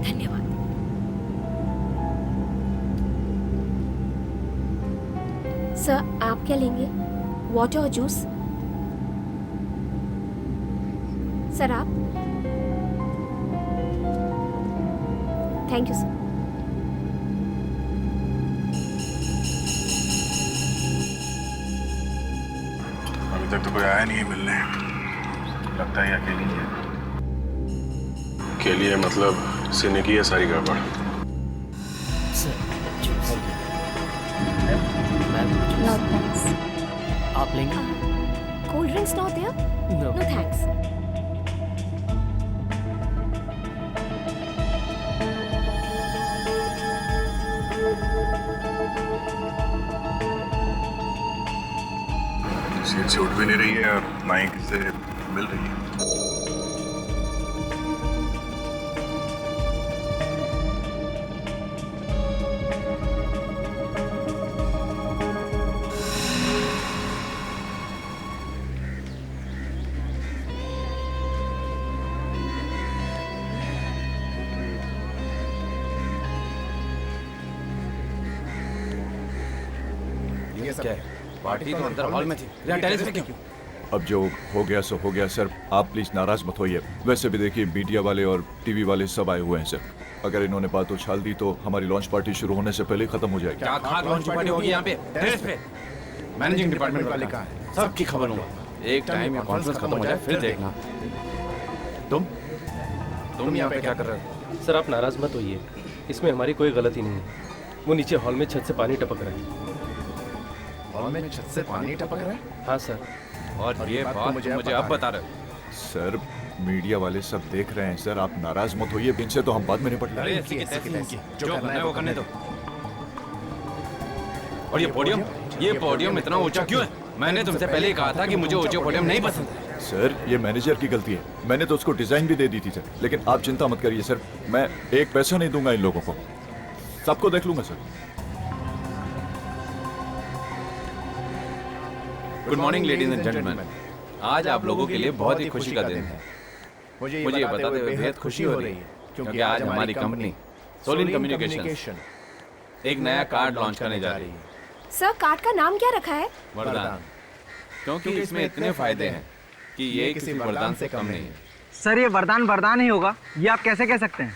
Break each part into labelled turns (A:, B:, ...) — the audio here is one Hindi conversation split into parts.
A: धन्यवाद। सर, आप क्या लेंगे? वाटर और जूस? सर आप? Thank you sir.
B: अभी तक तो कोई आया नहीं है मिलने। लगता है अकेली है। अकेली है मतलब सीने की है सारी गड़बड़।
C: No thanks.
D: आप लेंगे?
A: Cold drinks not there?
D: No
A: no thanks.
B: Seat से उठ भी नहीं रही है और ना ही किसी से मिल रही है।
E: ये क्या है? पार्टी तो अंदर हॉल में थी, यहाँ टेरेस पे क्यों?
F: अब जो हो गया सो हो गया सर, आप प्लीज नाराज मत होइए। वैसे भी देखिए मीडिया वाले और टीवी वाले सब आए हुए हैं सर। अगर इन्होंने बात उछाल दी तो हमारी लॉन्च पार्टी शुरू होने से पहले खत्म हो जाएगी।
E: क्या खाक लॉन्च पार्टी होगी यहाँ पे टेरेस पे? मैनेजिंग डिपार्टमेंट वाले कहाँ हैं? सबकी खबर लूंगा। एक टाइम ये कॉन्फ्रेंस खत्म हो जाए फिर देखना। तुम यहाँ पे क्या कर रहे हो?
D: सर, आप नाराज मत होइए, इसमें हमारी कोई गलती नहीं है। वो नीचे हॉल में छत से पानी टपक रहा है।
E: हॉल में छत से पानी टपक रहा है?
D: हाँ सर।
E: और ये बात मुझे अब बता रहे हो?
F: सर मीडिया वाले सब देख रहे हैं सर, आप नाराज मत होइए। इनसे तो हम बाद में निपट
E: अरे
F: लेंगे।
E: जो करना है वो करने दो। और ये पोडियम इतना ऊंचा क्यों है? मैंने तुमसे पहले ही कहा था कि मुझे ऊंचे पोडियम नहीं पसंद है।
F: सर ये मैनेजर की गलती है, मैंने तो उसको डिजाइन भी दे दी थी सर। लेकिन आप चिंता मत करिए सर, मैं एक पैसा नहीं दूंगा इन लोगों को, सबको देख लूंगा sir.
E: Good morning ladies and gentleman. आज आप लोगों के लिए बहुत ही खुशी का दिन है। मुझे ये बताते हुए बेहद खुशी हो रही है क्योंकि आज हमारी कंपनी सोलिन कम्युनिकेशन एक नया कार्ड लॉन्च करने जा रही है।
A: सर, कार्ड का नाम क्या रखा है?
E: वरदान। क्योंकि इसमें इतने फायदे हैं कि ये किसी वरदान से कम नहीं है।
G: सर ये वरदान ही होगा, ये आप कैसे कह सकते हैं?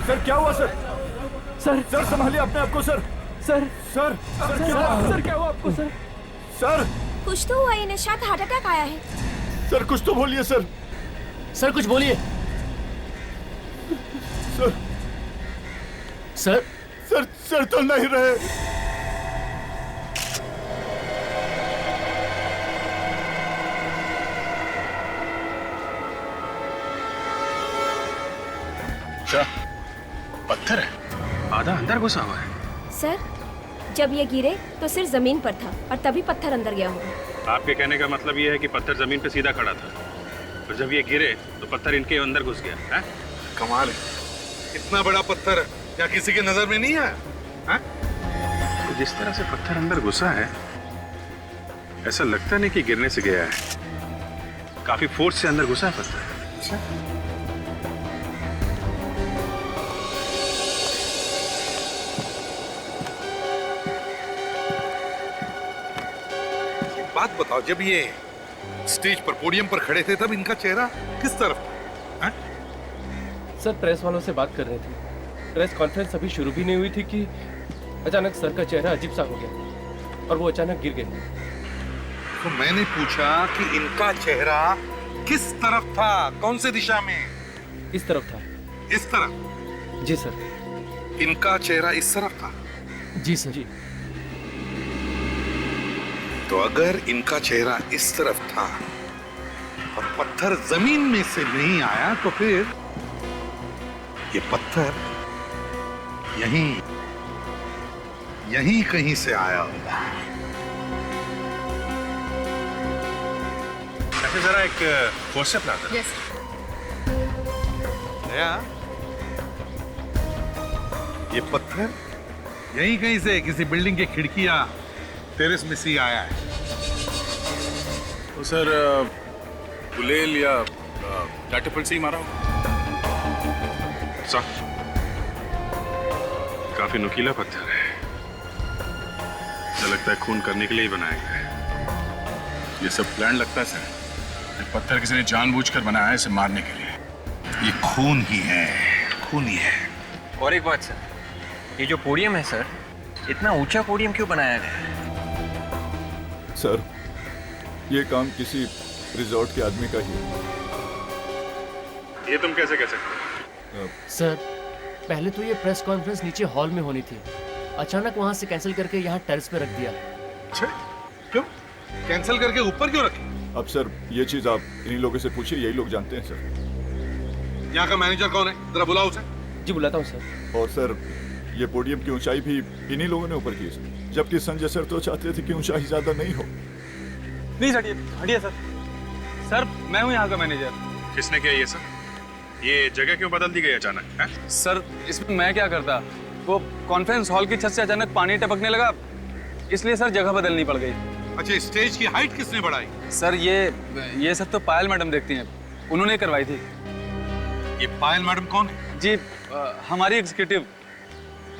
F: सर क्या हुआ सर? सर संभालिए अपने आप को सर। सर
D: क्या हुआ आपको सर?
F: सर
A: कुछ तो हुआ, इन्हें शायद हार्ट अटैक आया है।
F: सर कुछ तो बोलिए सर।
D: सर कुछ बोलिए।
F: सर
D: सर
F: सर तो नहीं रहे।
B: अच्छा, पत्थर है, आधा अंदर घुसा हुआ है।
A: सर, जब ये गिरे तो सिर जमीन पर था और तभी पत्थर अंदर गया होगा।
B: आपके कहने का मतलब ये है कि पत्थर जमीन पे सीधा खड़ा था और जब ये गिरे तो पत्थर इनके अंदर घुस गया है?
H: कमाल है, इतना बड़ा पत्थर क्या किसी के नजर में नहीं आया? है?
B: तो जिस तरह से पत्थर अंदर घुसा है ऐसा लगता नहीं कि गिरने से गया है, काफी फोर्स से अंदर घुसा है पत्थर।
H: बात बताओ, जब ये स्टेज पर पोडियम पर खड़े थे तब इनका चेहरा किस तरफ था?
D: सर प्रेस वालों से बात कर रहे थे। प्रेस कॉन्फ्रेंस अभी शुरू भी नहीं हुई थी कि अचानक सर का चेहरा अजीब सा हो गया और वो अचानक गिर गए।
H: तो मैंने पूछा कि इनका चेहरा किस तरफ था, कौन से दिशा में?
D: इस तरफ था।
H: इस तरफ?
D: जी सर।
H: इनका चेहरा इस तरफ था?
D: जी सर। जी।
H: तो अगर इनका चेहरा इस तरफ था और पत्थर जमीन में से नहीं आया तो फिर ये पत्थर यहीं कहीं से आया होगा।
B: अच्छा जरा एक व्हाट्सएप ला दो।
A: यस।
H: दया, ये पत्थर यहीं कहीं से किसी बिल्डिंग की खिड़की या टेरेस में से आया है।
B: तो सर गुलेल या कैटरपिल से ही मारा होगा। सर काफी नुकीला पत्थर है, ऐसा लगता है खून करने के लिए ही बनाया गया है। ये सब प्लान लगता है सर, ये पत्थर किसी ने जानबूझकर बनाया है इसे मारने के लिए। ये खून ही है, खून ही है।
I: और एक बात सर, ये जो पोडियम है सर, इतना ऊंचा पोडियम क्यों बनाया गया है?
F: सर ये काम किसी रिजॉर्ट के आदमी का ही है।
B: ये तुम कैसे कह सकते हो?
D: सर पहले तो ये प्रेस कॉन्फ्रेंस नीचे हॉल में होनी थी, अचानक वहाँ से कैंसिल करके यहाँ टेरेस पे रख दिया।
H: अच्छा, क्यों कैंसिल करके ऊपर क्यों रखे?
F: अब सर ये चीज आप इन्हीं लोगों से पूछिए, यही लोग जानते हैं सर।
H: यहाँ का मैनेजर कौन है? जरा बुलाओ उसे।
D: जी बुलाता हूँ सर।
F: और सर ये पोडियम की ऊंचाई भी इन्हीं लोगों ने ऊपर की है, जबकि संजय सर तो चाहते थे कि ऊंचाई ज्यादा नहीं हो।
G: प्लीज हटिए हटिए सर। सर मैं हूँ यहाँ का मैनेजर।
B: किसने किया ये सब? ये जगह क्यों बदल दी गई अचानक है?
G: सर इसमें मैं क्या करता, वो कॉन्फ्रेंस हॉल की छत से अचानक पानी टपकने लगा, इसलिए सर जगह बदलनी पड़ गई।
H: अच्छा, स्टेज की हाइट किसने बढ़ाई?
G: सर ये सब तो पायल मैडम देखती हैं, उन्होंने करवाई थी।
H: ये पायल मैडम कौन है?
G: जी हमारी एग्जीक्यूटिव।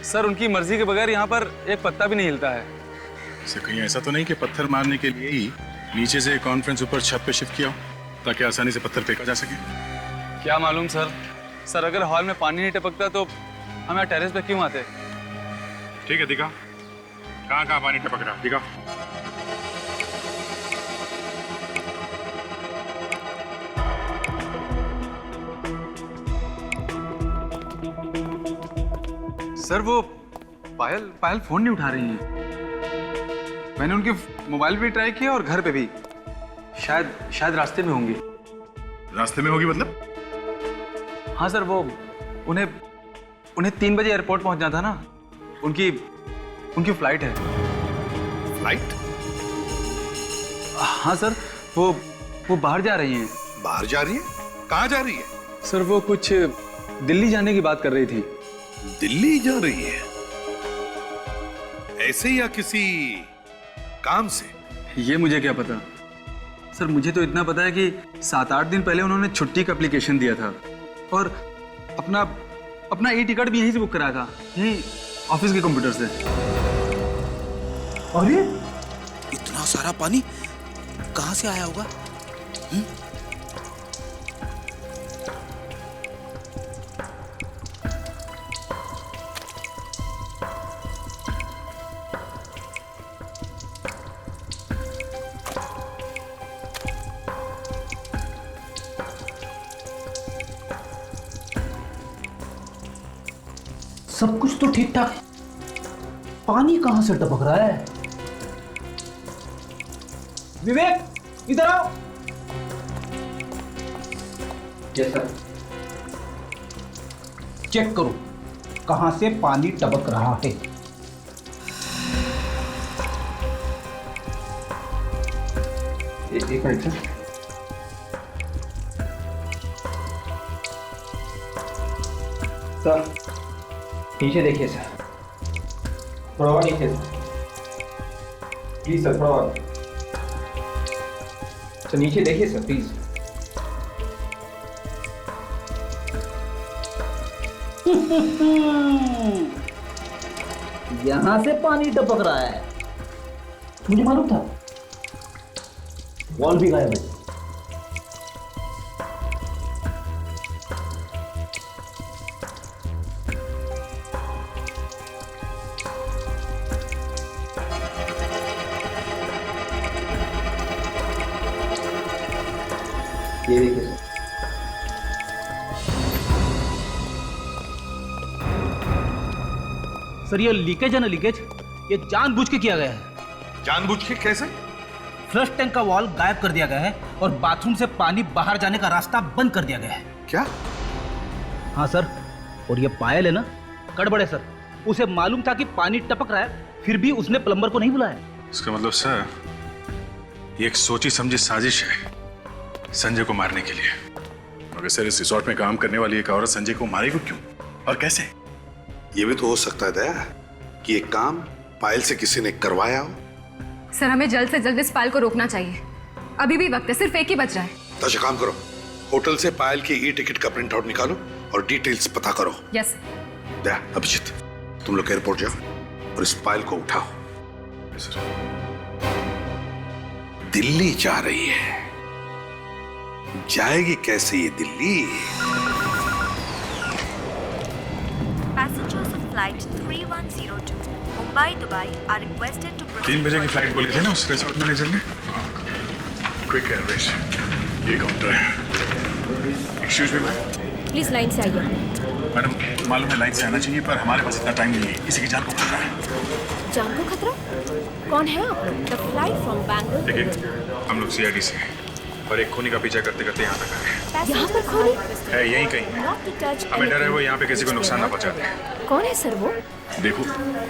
G: सर उनकी मर्जी के बगैर यहाँ पर एक पत्ता भी नहीं हिलता है।
B: इसे कहीं ऐसा तो नहीं कि पत्थर मारने के लिए ही नीचे से कॉन्फ्रेंस ऊपर छत पे शिफ्ट किया हो ताकि आसानी से पत्थर फेंका जा सके?
G: क्या मालूम सर। सर अगर हॉल में पानी नहीं टपकता तो हम यहाँ टेरेस पे क्यों आते?
B: ठीक है, दिखा कहाँ कहाँ पानी टपक रहा, दिखा।
G: सर वो पायल फोन नहीं उठा रही हैं। मैंने उनके मोबाइल पे ट्राई किया और घर पे भी। शायद रास्ते में होंगी।
B: रास्ते में होगी मतलब?
G: हाँ सर, वो उन्हें 3 बजे एयरपोर्ट पहुंचना था ना, उनकी फ्लाइट है।
H: फ्लाइट?
G: हाँ सर, वो बाहर जा रही हैं।
H: बाहर जा रही है? कहाँ जा रही है?
G: सर वो कुछ दिल्ली जाने की बात कर रही थी।
H: दिल्ली जा रही है? ऐसे या किसी काम से?
G: ये मुझे क्या पता सर। मुझे तो इतना पता है कि 7-8 दिन पहले उन्होंने छुट्टी का एप्लीकेशन दिया था और अपना ई टिकट भी यहीं से बुक कराया था, यहीं ऑफिस के कंप्यूटर से।
J: अरे इतना सारा पानी कहाँ से आया होगा? सब कुछ तो ठीक ठाक, पानी कहां से टपक रहा है? विवेक इधर आओ। Yes sir. चेक करो कहां से पानी टपक रहा है। एक मिनट सर। सर नीचे देखिए सर, थोड़ा और नीचे प्लीज सर, थोड़ा और सर नीचे देखिए सर प्लीज। यहां से पानी टपक रहा है, मुझे मालूम था। वॉल भी गायब है। ये देखिए सर, ये लीकेज है ना, लीकेज ये जानबूझ के किया गया है।
H: जानबूझ के कैसे?
J: फ्लश टैंक का वॉल गायब कर दिया गया है और बाथरूम से पानी बाहर जाने का रास्ता बंद कर दिया गया है।
H: क्या?
J: हाँ सर, और ये पायल है ना, गड़बड़ है सर। उसे मालूम था कि पानी टपक रहा है, फिर भी उसने प्लम्बर को नहीं बुलाया।
B: इसका मतलब सर ये एक सोची समझी साजिश है संजय को मारने के लिए। मगर सर इस रिसोर्ट में काम करने वाली एक औरत संजय को मारेगी क्यों और कैसे?
H: ये भी तो हो सकता है दया कि ये काम पायल से किसी ने करवाया हो।
A: सर हमें जल्द से जल्द इस पायल को रोकना चाहिए।
K: अभी भी वक्त है, सिर्फ एक ही बच रहा है।
H: तो अच्छा काम करो, होटल से पायल की ई टिकट का प्रिंट आउट निकालो और डिटेल्स पता करो।
K: यस।
H: दया, अभिजीत, तुम लोग एयरपोर्ट जाओ और इस पायल को उठाओ। दिल्ली जा रही है, जाएगी कैसे ये Delhi?
L: Passengers of flight 3102 Mumbai Dubai are requested to
B: 3 बजे की फ्लाइट बोली थी ना उस रिसोर्ट मैनेजर ने। क्विक एयरवेज, ये काउंटर है। Excuse me ma'am.
A: Please line से आइए।
B: मैडम, मालूम है लाइन से आना चाहिए पर हमारे पास इतना टाइम नहीं है, किसी की जान को खतरा है।
A: जान को खतरा? कौन है आप? The flight from Bangalore.
B: देखिए, हम लोग सीआईडी से हैं और एक खूनी का पीछा करते करते यहाँ तक आए हैं।
A: यहाँ पर खूनी
B: है? यहीं कहीं। हमें डर है वो यहाँ पे किसी को नुकसान ना पहुँचा दे।
A: कौन है सर वो?
B: देखो,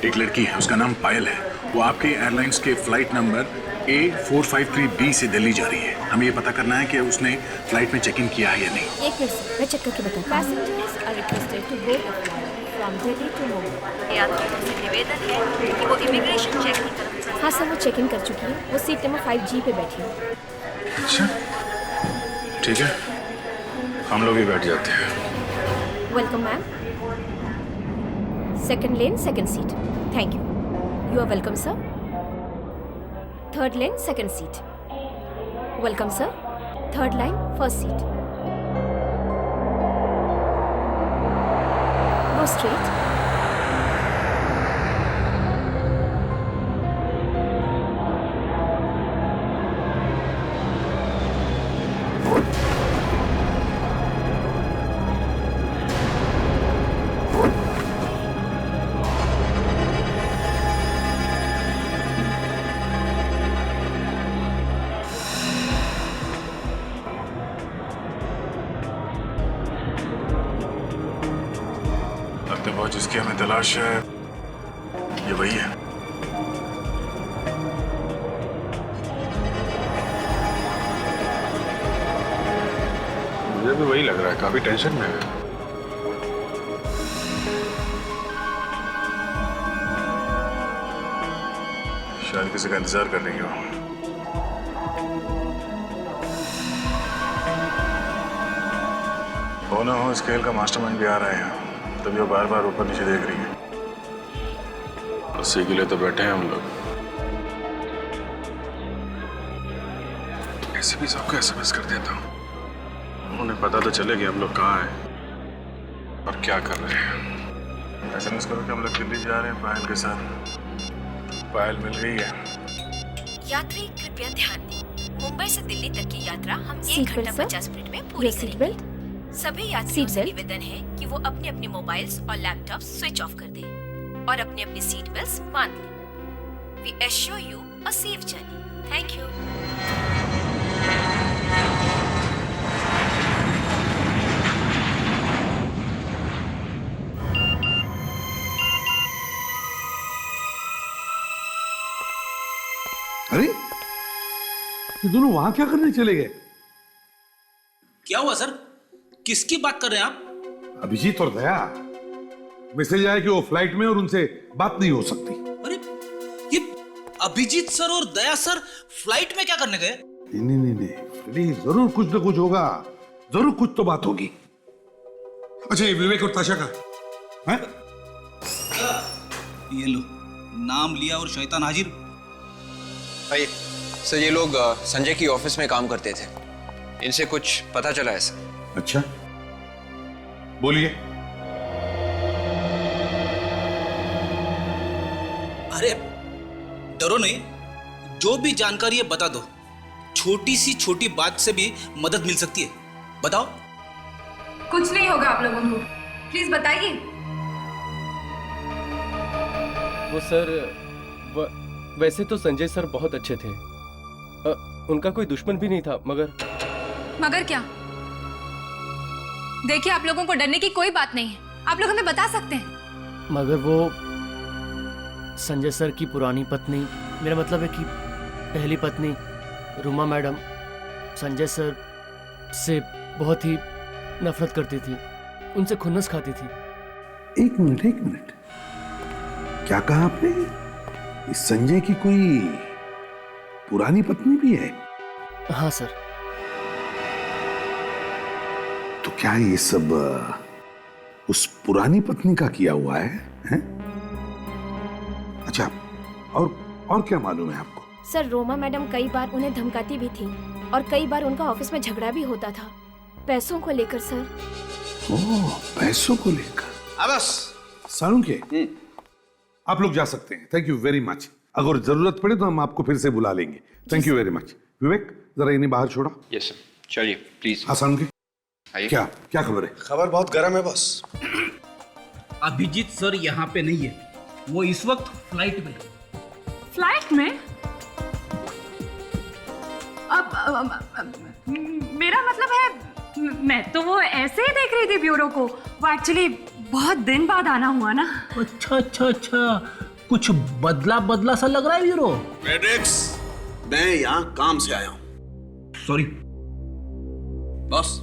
B: एक लड़की है, उसका नाम पायल है। वो आपके एयरलाइंस के फ्लाइट नंबर A453B से दिल्ली जा रही है। हमें ये पता करना है कि उसने फ्लाइट में चेक इन किया है या नहीं।
A: एक मिनट सर, मैं चेक करके बताऊँ। Passengers are requested to board the flight from Delhi to Mumbai.
L: यात्रियों से निवेदन है कि वो इमिग्रेशन चेक की तरफ।
A: हाँ सर, वो चेक इन कर चुकी है। वो सीट नंबर 5G पे बैठी है।
B: अच्छा, ठीक है, हम लोग भी बैठ जाते हैं।
A: Welcome ma'am. Second lane second seat. Thank you. You are welcome sir. Third lane second seat. Welcome sir. Third line first seat. Go straight.
B: जिसकी हमें तलाश है ये वही है। मुझे भी वही लग रहा है, काफी टेंशन में है। शायद किसी का इंतजार कर रही हो। हो ना हो, इस खेल का मास्टरमाइंड भी आ रहा है, तभी वो बार बार ऊपर नीचे देख रही है। उसी के लिए तो बैठे हैं हम लोग। ऐसे भी सबको एसएमएस कर देता हूँ, उन्हें पता तो चले कि हम लोग कहाँ हैं और क्या कर रहे हैं। एसएमएस करो कि हम लोग दिल्ली जा रहे हैं पायल के साथ। पायल मिल गई है।
A: यात्री कृपया ध्यान दें, मुंबई से दिल्ली तक की यात्रा हम 1 सीट घंटा बेल्ट, 50 मिनट में पूरी सीट करेंगे। बेल्ट। सभी यात्रियों से निवेदन है कि वो अपने अपने मोबाइल्स और लैपटॉप स्विच ऑफ कर दें और अपने अपने सीट बेल्ट्स बांध लें। We assure you a safe journey. Thank you.
H: अरे, ये दोनों वहां क्या करने चले गए?
J: क्या हुआ सर? किसकी बात कर रहे हैं आप?
H: अभिजीत और दया। मैसेज आया कि वो फ्लाइट में और उनसे बात नहीं हो सकती।
J: अरे, ये अभिजीत सर और दया सर फ्लाइट में क्या करने गए?
H: नहीं, फ्रेडी, जरूर कुछ ना कुछ होगा, जरूर कुछ तो बात होगी। अच्छा, ये विवेक और ताशा का है?
J: ये लो, नाम लिया और शैतान हाजिर।
I: भाई सर, ये लोग संजय की ऑफिस में काम करते थे, इनसे कुछ पता चला है सर।
H: अच्छा, बोलिए।
J: अरे डरो नहीं, जो भी जानकारी है बता दो। छोटी सी छोटी बात से भी मदद मिल सकती है, बताओ।
K: कुछ नहीं होगा आप लोगों को, प्लीज बताइए।
D: वो सर, वैसे तो संजय सर बहुत अच्छे थे। उनका कोई दुश्मन भी नहीं था,
K: मगर क्या? देखिए, आप लोगों को डरने की कोई बात नहीं है, आप लोग हमें बता सकते हैं।
M: मगर वो संजय सर की पुरानी पत्नी, मेरा मतलब है कि पहली पत्नी रुमा मैडम संजय सर से बहुत ही नफरत करती थी, उनसे खुन्नस खाती थी।
H: एक मिनट, क्या कहा आपने? इस संजय की कोई पुरानी पत्नी भी है?
M: हाँ सर।
H: तो क्या ये सब उस पुरानी पत्नी का किया हुआ है, हैं? अच्छा, और क्या मालूम है आपको?
C: सर रोमा मैडम कई बार उन्हें धमकाती भी थी और कई बार उनका ऑफिस में झगड़ा भी होता था पैसों को लेकर सर।
H: ओह, पैसों को लेकर।
I: बस
H: सालुंखे, आप लोग जा सकते हैं। Thank you very much. अगर जरूरत पड़े तो हम आपको फिर से बुला लेंगे। Thank you very much. Vivek, जरा इन्हें बाहर छोड़ा।
I: यस सर, चलिए प्लीज।
H: हाँ सालुंखे, क्या खबर है?
I: खबर बहुत गर्म है बॉस।
J: अभिजीत सर यहाँ पे नहीं है, वो इस वक्त फ्लाइट में।
K: फ्लाइट में? अब मेरा मतलब है मैं तो वो ऐसे ही देख रही थी ब्यूरो को। वो एक्चुअली बहुत दिन बाद आना हुआ ना।
J: अच्छा, कुछ बदला सा लग रहा है ब्यूरो।
H: मैड्रिक्स, मैं यहाँ काम से आया हूँ।
J: Sorry
I: boss.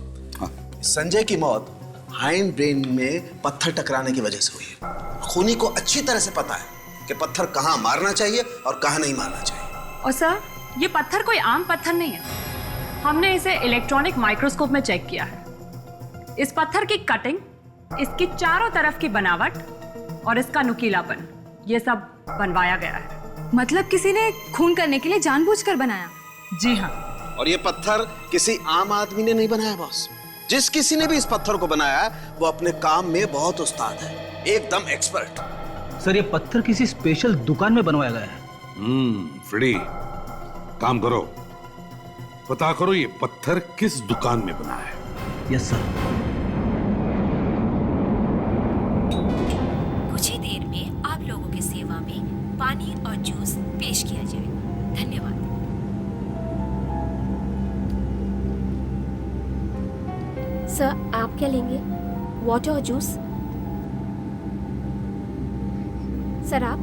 I: संजय की मौत हाइंड ब्रेन में पत्थर टकराने की वजह से हुई है। खूनी को अच्छी तरह से पता है कि पत्थर कहाँ मारना चाहिए और कहाँ नहीं मारना चाहिए।
K: और सर, ये पत्थर कोई आम पत्थर नहीं है। हमने इसे इलेक्ट्रॉनिक माइक्रोस्कोप में चेक किया है। इस पत्थर की कटिंग, इसकी चारों तरफ की बनावट और इसका नुकीलापन, ये सब बनवाया गया है।
L: मतलब किसी ने खून करने के लिए जानबूझकर बनाया?
K: जी हाँ।
I: और ये पत्थर किसी आम आदमी ने नहीं बनाया बॉस। जिस किसी ने भी इस पत्थर को बनाया वो अपने काम में बहुत उस्ताद है, एकदम एक्सपर्ट।
J: सर, ये पत्थर किसी स्पेशल दुकान में बनवाया गया है।
H: फ्रेडी, काम करो, पता करो ये पत्थर किस दुकान में बना है।
J: Yes sir.
A: कुछ ही देर में आप लोगों की सेवा में पानी और जूस पेश किया जाएगा। धन्यवाद।
C: सर आप क्या लेंगे? वाटर और जूस? सर आप?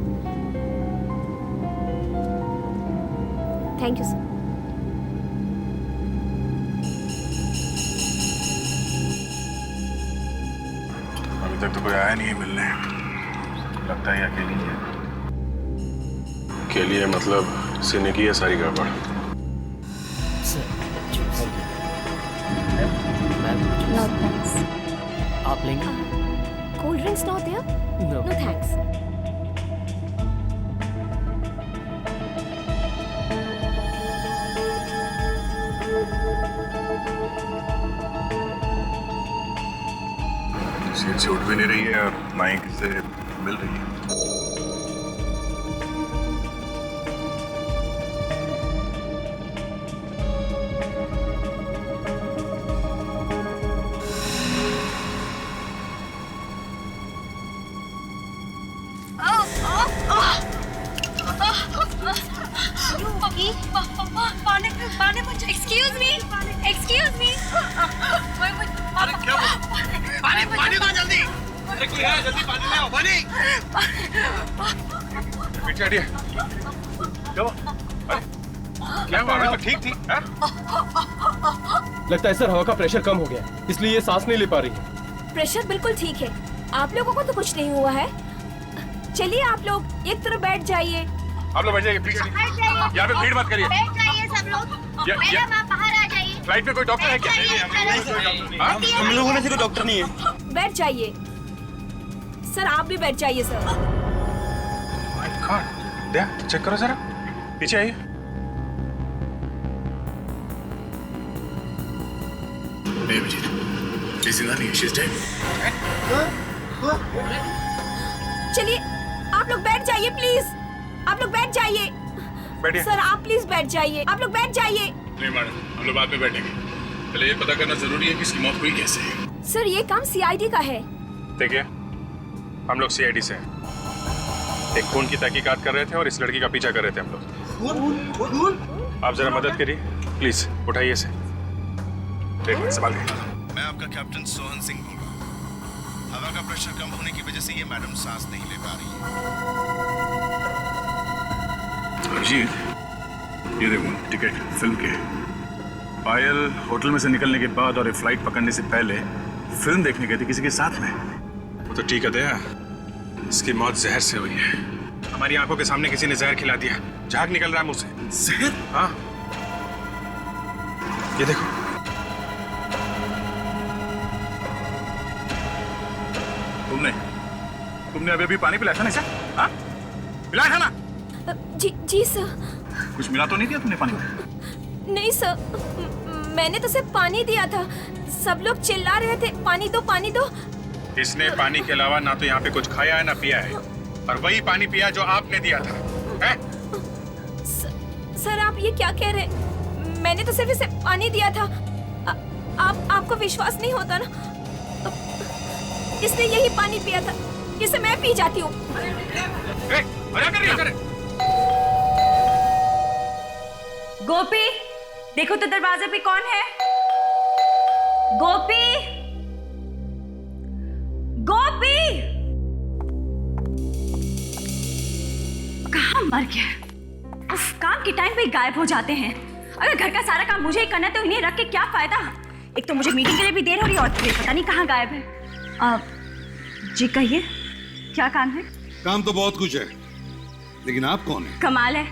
C: Thank you sir.
B: अभी तक तो कोई आया नहीं है मिलने। लगता है अकेली है। अकेली है मतलब सीने की है सारी गड़बड़।
C: No thanks.
M: आप लेंगे?
C: Cold drinks not there?
M: No
C: thanks.
B: Seat से उठ भी नहीं रही है और माइक से मिल रही है।
K: Excuse me.
I: पानी दो जल्दी। अरे कोई है, जल्दी पानी ले आओ। पानी।
B: पीछे हटिए। क्या हुआ? अभी तो ठीक थी।
D: लगता है सर हवा का प्रेशर कम हो गया, इसलिए ये सांस नहीं ले पा रही है।
C: प्रेशर बिल्कुल ठीक है। आप लोगों को तो कुछ नहीं हुआ है। चलिए आप लोग एक तरफ बैठ जाइए।
B: आप लोग बैठ जाइए प्लीज। यहाँ पे भीड़ मत करिए।
L: बैठ जाइए सब लोग। मैडम आप बाहर आ जाइए।
B: फ्लाइट में कोई डॉक्टर है क्या?
I: हम लोगों में से कोई डॉक्टर नहीं है।
C: बैठ जाइए सर। आप भी बैठ जाइए सर।
B: दया, चेक करो जरा। पीछे आइए।
C: चलिए आप लोग बैठ जाइए प्लीज। आप लोग बैठ जाइए।
B: बैठिए।
C: सर आप प्लीज बैठ जाइए। आप लोग बैठ जाइए।
B: नहीं मैडम, हम लोग बाद में बैठेंगे। पहले ये पता करना जरूरी है कि इसकी मौत हुई कैसे है।
C: सर ये काम सीआईडी का है।
B: देखिए, हम लोग सीआईडी से हैं। एक खून की तहकीकात कर रहे थे और इस लड़की का पीछा कर रहे थे हम लोग। आप जरा मदद करिए प्लीज। उठाइए इसे। संभाल के।
N: मैं आपका कैप्टन सोहन सिंह बोल रहा हूँ। हवा का प्रेशर कम होने की वजह से ये मैडम सांस नहीं ले पा रही है।
B: जी, ये देखो टिकट फिल्म के। पायल होटल में से निकलने के बाद और ये फ्लाइट पकड़ने से पहले फिल्म देखने गई थी किसी के साथ में। वो तो ठीक है दया, इसकी मौत जहर से हुई है। हमारी आंखों के सामने किसी ने जहर खिला दिया। झाग निकल रहा है मुंह से।
I: जहर?
B: हाँ। ये देखो। तुमने अभी पानी पिलाया था ना इसे? हाँ? पिलाया था ना?
C: जी सर।
B: कुछ मिला तो नहीं दिया तुमने पानी में?
C: नहीं सर, मैंने तो सिर्फ पानी दिया था। सब लोग चिल्ला रहे थे पानी दो पानी दो।
B: इसने पानी के अलावा ना तो यहाँ पे कुछ खाया है ना पिया है, और वही पानी पिया जो आपने दिया था, है?
C: सर आप ये क्या कह रहे हैं? मैंने तो सिर्फ इसे पानी दिया था। आपको विश्वास नहीं होता ना? इसने यही पानी पिया था, इसे मैं पी जाती हूँ।
L: गोपी, देखो तो दरवाजे पे कौन है? गोपी, गोपी, कहाँ मर गया? उफ, काम के टाइम पे गायब हो जाते हैं। अगर घर का सारा काम मुझे ही करना है तो इन्हें रख के क्या फायदा? एक तो मुझे मीटिंग के लिए भी देर हो रही है और फिर पता नहीं कहाँ गायब है। जी कहिए, क्या काम है?
H: काम तो बहुत कुछ है, लेकिन आप कौन है?
L: कमाल है,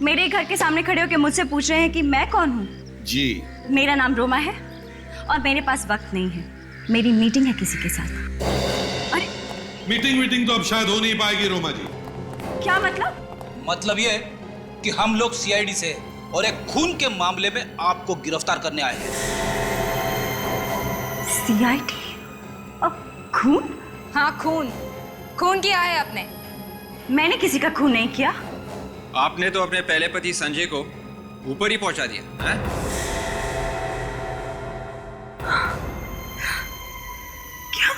L: मेरे घर के सामने खड़े होकर मुझसे पूछ रहे हैं कि मैं कौन हूँ।
H: जी,
L: मेरा नाम रोमा है और मेरे पास वक्त नहीं है, मेरी मीटिंग है किसी के साथ। अरे
H: मीटिंग तो अब शायद हो नहीं पाएगी रोमा जी।
L: क्या मतलब?
J: मतलब ये है कि हम लोग सीआईडी से और एक खून के मामले में आपको गिरफ्तार करने आए हैं।
L: सीआईडी? अब खून?
O: हाँ, खून किया है आपने।
L: मैंने किसी का खून नहीं किया।
P: आपने तो अपने पहले पति संजय को ऊपर ही पहुंचा दिया है?
L: क्या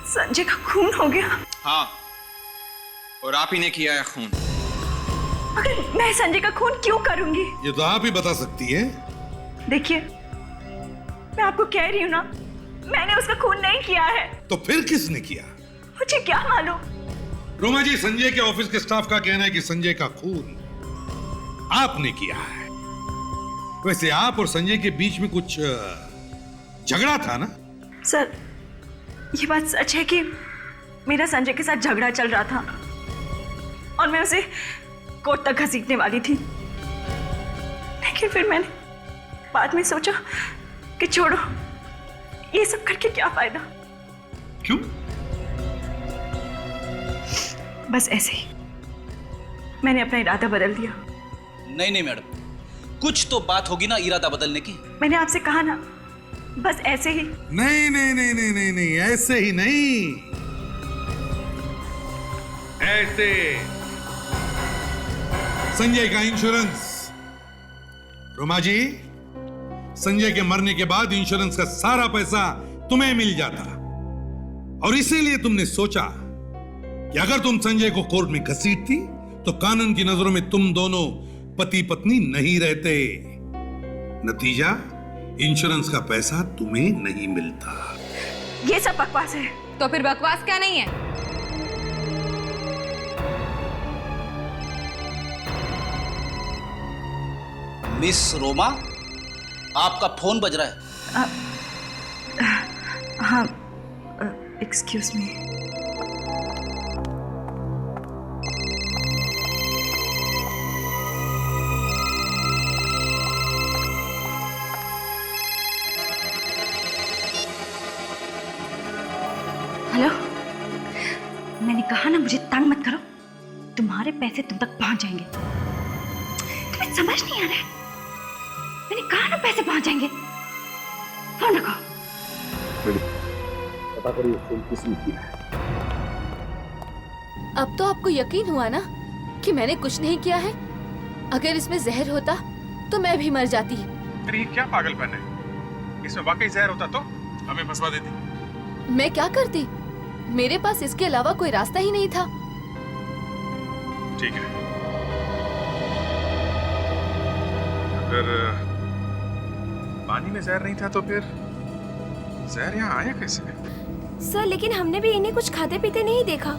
L: संजय का खून हो गया?
P: हाँ, और आप ही ने किया है खून।
L: अगर मैं संजय का खून क्यों करूंगी?
H: ये तो आप ही बता सकती है।
L: देखिए, मैं आपको कह रही हूँ ना, मैंने उसका खून नहीं किया है।
H: तो फिर किसने किया?
L: मुझे क्या मालूम?
H: रोमा जी, संजय के ऑफिस के स्टाफ का कहना है कि संजय का खून आपने किया है। वैसे आप और संजय के बीच में कुछ झगड़ा था ना?
L: सर, ये बात सच है कि मेरा संजय के साथ झगड़ा चल रहा था और मैं उसे कोर्ट तक घसीटने वाली थी, लेकिन फिर मैंने बाद में सोचा कि छोड़ो, ये सब करके क्या फायदा।
H: क्यों?
L: बस ऐसे ही मैंने अपना इरादा बदल दिया।
J: नहीं मैडम, कुछ तो बात होगी ना इरादा बदलने की।
L: मैंने आपसे कहा ना, बस ऐसे ही।
H: नहीं, ऐसे ही नहीं, ऐसे। संजय का इंश्योरेंस। रोमा जी, संजय के मरने के बाद इंश्योरेंस का सारा पैसा तुम्हें मिल जाता, और इसीलिए तुमने सोचा कि अगर तुम संजय को कोर्ट में घसीटती तो कानून की नजरों में तुम दोनों पति पत्नी नहीं रहते। नतीजा, इंश्योरेंस का पैसा तुम्हें नहीं मिलता।
L: ये सब बकवास है।
O: तो फिर बकवास क्या नहीं है?
J: मिस रोमा, आपका फोन बज रहा है।
L: हाँ, एक्सक्यूज मी। हेलो, मैंने कहा ना मुझे तंग मत करो, तुम्हारे पैसे तुम तक पहुंच जाएंगे। तुम्हें समझ नहीं आ रहा है? मैंने कहा ना पैसे पहुंच जाएंगे। फोन रखो।
B: पता करिए फोन किसने किया है।
C: अब तो आपको यकीन हुआ ना कि मैंने कुछ नहीं किया है? अगर इसमें जहर होता तो मैं भी मर जाती।
B: अरे ये क्या पागलपन है? इसमें वाकई जहर होता तो हमें फंसवा देती।
C: मैं क्या करती? मेरे पास इसके अलावा कोई रास्ता ही नहीं था।
B: ठीक है, अगर पानी में जहर नहीं था तो फिर जहर यहाँ आया कैसे?
C: सर, लेकिन हमने भी इन्हें कुछ खाते पीते नहीं देखा।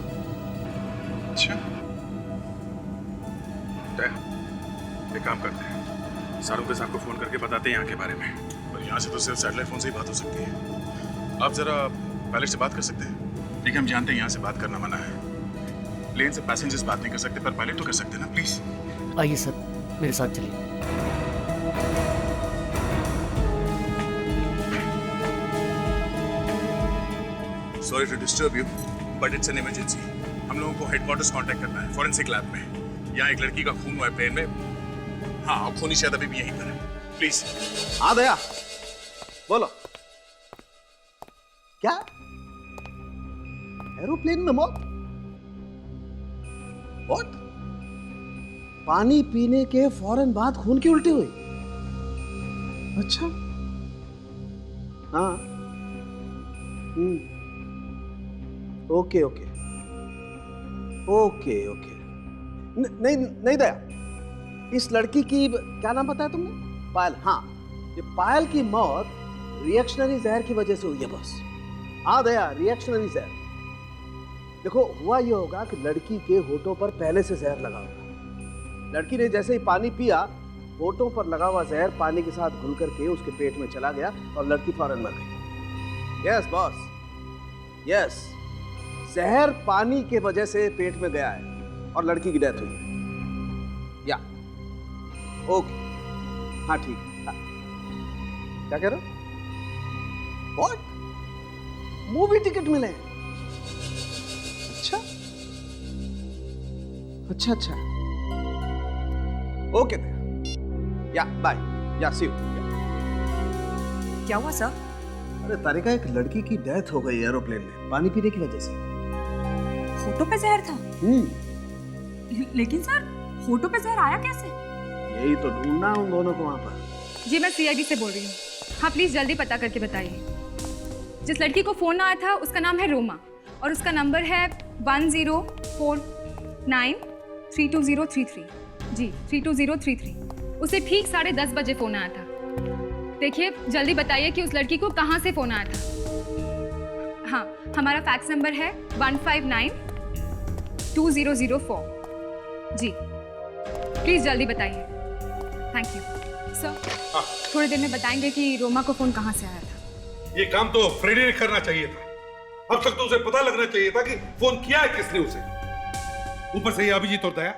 B: अच्छा, एक काम करते हैं, सारों के साथ को फोन करके बताते हैं यहाँ के बारे में, और यहाँ से तो सिर्फ सैटेलाइट फोन से ही बात हो सकती है। आप जरा पायलट से बात कर सकते हैं? ठीक है, हम जानते हैं यहाँ से बात करना मना है, प्लेन से पैसेंजर्स बात नहीं कर सकते, पर पायलट तो कर सकते हैं ना, प्लीज।
M: आइए सर, मेरे साथ चलिए।
B: Sorry to disturb you but it's an emergency. हम लोगों को हेडक्वार्टर्स कांटेक्ट करना है फॉरेंसिक लैब में। यहाँ एक लड़की का खून हुआ है प्लेन में। हाँ, और खूनी शायद अभी भी यहीं पर है। प्लीज।
I: हाँ दया, बोलो। क्या एरोप्लेन में मौत? What? पानी पीने के फौरन बाद खून की उल्टी हुई? अच्छा। हाँ। Okay okay okay okay. नहीं नहीं दया, इस लड़की की क्या नाम बताया तुमने? पायल। हाँ, ये पायल की मौत रिएक्शनरी जहर की वजह से हुई है बस। हाँ दया, रिएक्शनरी जहर। देखो, हुआ ये होगा कि लड़की के होठों पर पहले से जहर लगा होगा। लड़की ने जैसे ही पानी पिया, होठों पर लगा हुआ जहर पानी के साथ घुल करके उसके पेट में चला गया और लड़की फौरन मर गई। यस बॉस, यस, जहर पानी के वजह से पेट में गया है और लड़की की डेथ हुई है। या ओके, हाँ ठीक है। हाँ। क्या कह रहे हो? व्हाट? मूवी टिकट मिले? अच्छा अच्छा अच्छा, ओके या बाय, या सी यू।
L: क्या हुआ सर?
I: अरे तारिका, एक लड़की की डेथ हो गई एरोप्लेन में पानी पीने की वजह से।
L: होठों पे जहर था? लेकिन सर, होठों पे जहर आया कैसे?
I: यही तो ढूंढना उन दोनों को वहां पर।
O: जी मैं सीआईडी से बोल रही हूँ। हाँ प्लीज जल्दी पता करके बताइए। जिस लड़की को फोन आया था उसका नाम है रोमा और उसका नंबर है 1049320333। जी 32033। उसे ठीक 10:30 बजे फोन आया था। देखिए जल्दी बताइए कि उस लड़की को कहाँ से फोन आया था। हाँ, हमारा फैक्स नंबर है 1592004। जी प्लीज जल्दी बताइए। Thank you sir. थोड़ी देर में बताएंगे कि रोमा को फोन कहाँ से आया था।
H: ये काम तो फ्रेडी ने करना चाहिए था। अब तक तो उसे पता लगना चाहिए था कि फोन किया है किसने उसे। ऊपर से ये अभिजीत और दया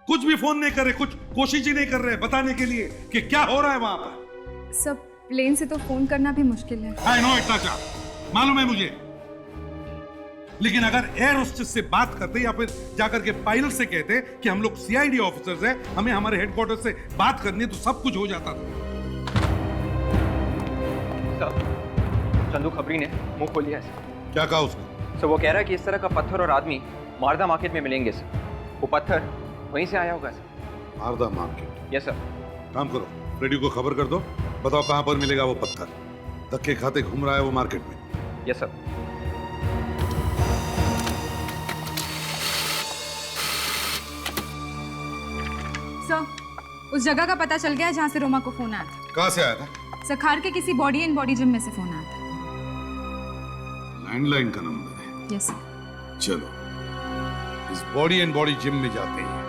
H: कुछ भी फोन नहीं कर रहे, कुछ कोशिश ही नहीं कर रहे बताने के लिए कि क्या हो रहा है वहां पर।
O: सब प्लेन से तो फोन करना भी मुश्किल है।
H: आई नो इतना क्या मालूम है मुझे, लेकिन अगर एयर होस्टेस से बात करते या फिर जाकर के पायलट से कहते कि हम लोग सीआईडी ऑफिसर्स हैं, हमें हमारे हेडक्वार्टर से बात करनी है, तो सब कुछ हो जाता था।
P: चंदू खबरी ने मुंह खोल लिया है।
H: क्या कहा उसने?
P: सर वो कह रहा है कि इस तरह का पत्थर और आदमी मारदा मार्केट में मिलेंगे सर। वो पत्थर वहीं से आया होगा सर।
H: मारदा मार्केट?
P: Yes sir.
H: काम करो, रेडी को खबर कर दो, बताओ कहां पर मिलेगा वो पत्थर। धक्के खाते घूम रहा है वो मार्केट में।
P: Yes sir.
O: सर उस जगह का पता चल गया है जहाँ से रोमा को फोन आया था।
H: कहां से आया था?
O: सखार के किसी बॉडी एंड बॉडी जिम में से फोन आया था।
H: लैंडलाइन का नंबर है?
O: Yes sir.
H: चलो इस बॉडी एंड बॉडी जिम में जाते हैं।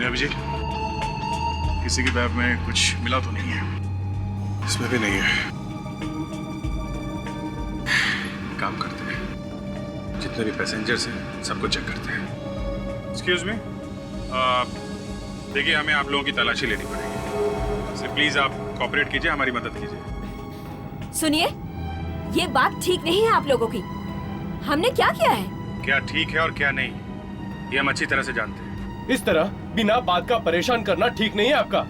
B: अभिजीत, किसी की बैग में कुछ मिला तो नहीं है? इसमें भी नहीं है। काम करते हैं, जितने भी पैसेंजर्स हैं सबको चेक करते हैं। एक्सक्यूज मी, देखिए हमें आप लोगों की तलाशी लेनी पड़ेगी, इसलिए प्लीज आप कोऑपरेट कीजिए, हमारी मदद कीजिए।
C: सुनिए, ये बात ठीक नहीं है आप लोगों की। हमने क्या किया है?
B: क्या ठीक है और क्या नहीं, ये हम अच्छी तरह से जानते हैं।
D: इस तरह बिना बात का परेशान करना ठीक नहीं है आपका।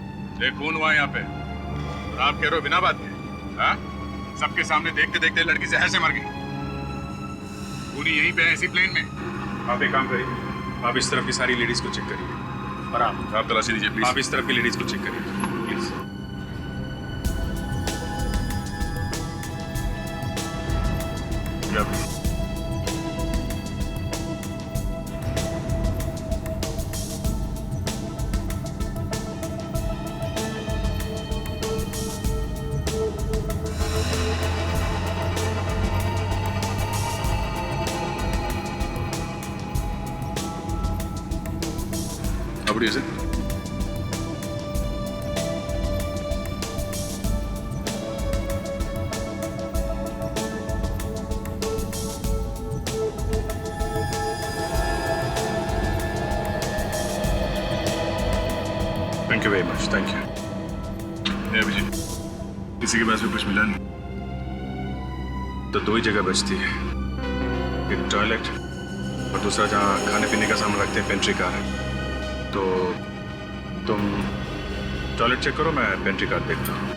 B: खून हुआ यहाँ पे और आप कह रहे हो बिना बात के? हाँ? सबके सामने देखते देखते लड़की जहर से मर गई। पूरी यहीं पे है इसी प्लेन में। आप एक काम करिए, आप इस तरफ की सारी लेडीज को चेक करिए और आप तलाशी दीजिए प्लीज। आप इस तरफ की लेडीज को चेक करिए please. What is it? Thank you very much, thank you. Abhijit, किसी के पास भी कुछ मिला नहीं तो 2 ही जगह बचती है, एक टॉयलेट और दूसरा जहाँ खाने पीने का सामान रखते हैं, पेंट्री कार है। तो तुम टॉयलेट चेक करो, मैं पेंट्री कार देखता हूँ।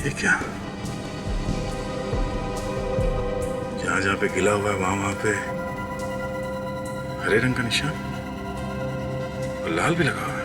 B: ये क्या? जहां जहां पे गिला हुआ है वहां पे हरे रंग का निशान और लाल भी लगा हुआ है।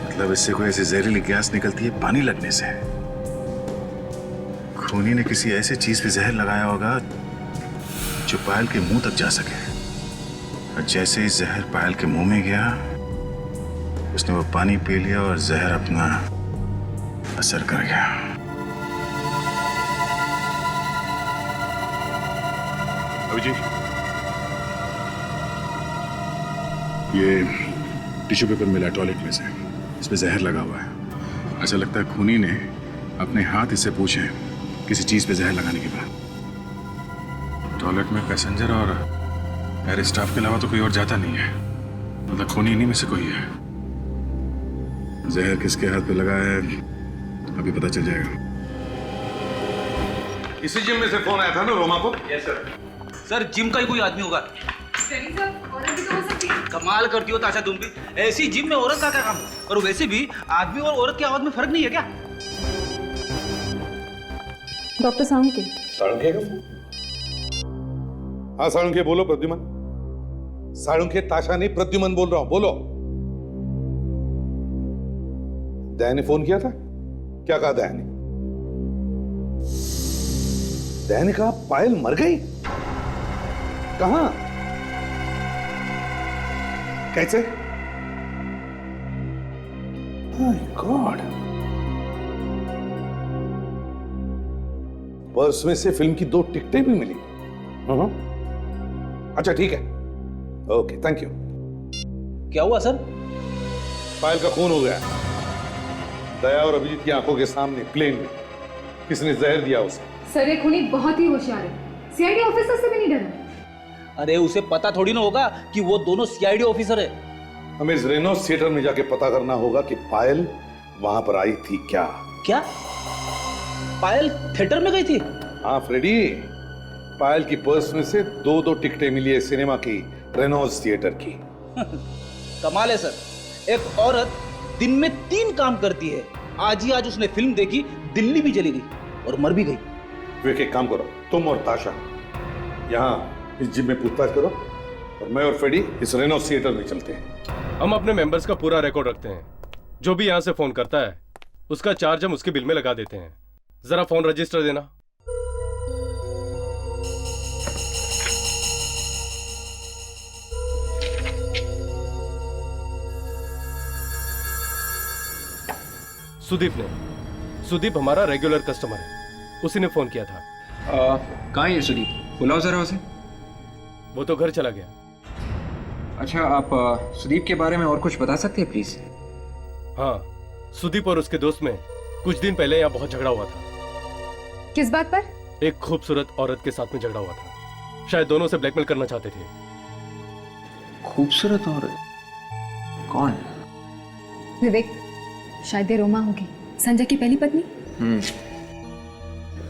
B: मतलब इससे कोई ऐसी जहरीली गैस निकलती है पानी लगने से। खूनी ने किसी ऐसे चीज पे जहर लगाया होगा जो पायल के मुंह तक जा सके, और जैसे ही जहर पायल के मुंह में गया उसने वो पानी पी लिया और जहर अपना असर कर गया। अभिजीत, ये टिश्यू पेपर मिला टॉयलेट में से, इस पे जहर लगा हुआ है। ऐसा लगता है खूनी ने अपने हाथ इससे पूछे किसी चीज पे जहर लगाने के बाद। टॉयलेट में पैसेंजर और एयर स्टाफ के अलावा तो कोई और जाता नहीं है, मतलब खूनी इन्हीं में से कोई है। जहर किसके हाथ पे लगा है अभी पता चल जाएगा।
H: इसी जिम में से फोन आया था ना रोमा को?
J: Yes sir. सर जिम का ही कोई आदमी होगा। कमाल करती हो ताशा तुम भी, ऐसी जिम में औरत का क्या काम? और वैसे भी आदमी और औरत की आवाज में फर्क नहीं है क्या?
O: डॉक्टर साळुंखे।
H: साळुंखे का? हाँ साळुंखे बोलो। प्रद्युमन? साळुंखे ताशा नहीं, प्रद्युमन बोल रहा हूं, बोलो। दया ने फोन किया था? क्या कहा दया ने? दया ने कहा पायल मर गई? कहां? कैसे? My God. पर्स में से फिल्म की 2 टिकटें भी मिली। अच्छा ठीक है, ओके थैंक यू।
J: क्या हुआ सर?
H: पायल का खून हो गया। दया और अभिजीत की आंखों के सामने प्लेन में किसने जहर दिया उसे।
O: सर ये खूनी बहुत ही होशियार है, सीआईडी ऑफिसर से भी नहीं डरा।
J: अरे उसे पता थोड़ी ना होगा कि वो दोनों सीआईडी ऑफिसर है।
H: हमें इस रेनॉल्ड्स थिएटर में जाके पता करना होगा कि पायल वहां पर आई थी क्या?
J: क्या पायल थिएटर में गई थी?
H: हाँ फ्रेडी, पायल की पर्स में से 2 टिकटें मिली है सिनेमा की, रेनॉल्ड्स थिएटर की।
J: कमाल है सर, एक औरत दिन में 3 काम करती है। आज उसने फिल्म देखी, दिल्ली भी चली गई और मर भी गई।
H: वे एक काम करो, तुम और ताशा यहाँ इस जिम में पूछताछ करो और मैं और फ्रेडी इस रेनॉल्ड्स थिएटर में चलते हैं।
D: हम अपने मेंबर्स का पूरा रिकॉर्ड रखते हैं। जो भी यहाँ से फोन करता है उसका चार्ज हम उसके बिल में लगा देते हैं। जरा फोन रजिस्टर देना। सुदीप हमारा रेगुलर कस्टमर है, उसी ने फोन किया था।
P: कहाँ है सुदीप? बुलाओ जरा उसे।
D: वो तो घर चला गया।
P: अच्छा, आप सुदीप के बारे में और कुछ बता सकते हैं प्लीज?
D: हाँ, सुदीप और उसके दोस्त में कुछ दिन पहले यहाँ बहुत झगड़ा हुआ था।
O: किस बात पर?
D: एक खूबसूरत औरत के साथ में झगड़ा हुआ था। शायद दोनों से ब्लैकमेल करना चाहते थे।
P: खूबसूरत औरत? कौन?
O: विवेक, शायद ये रोमा होगी, संजय की पहली पत्नी।
P: मैं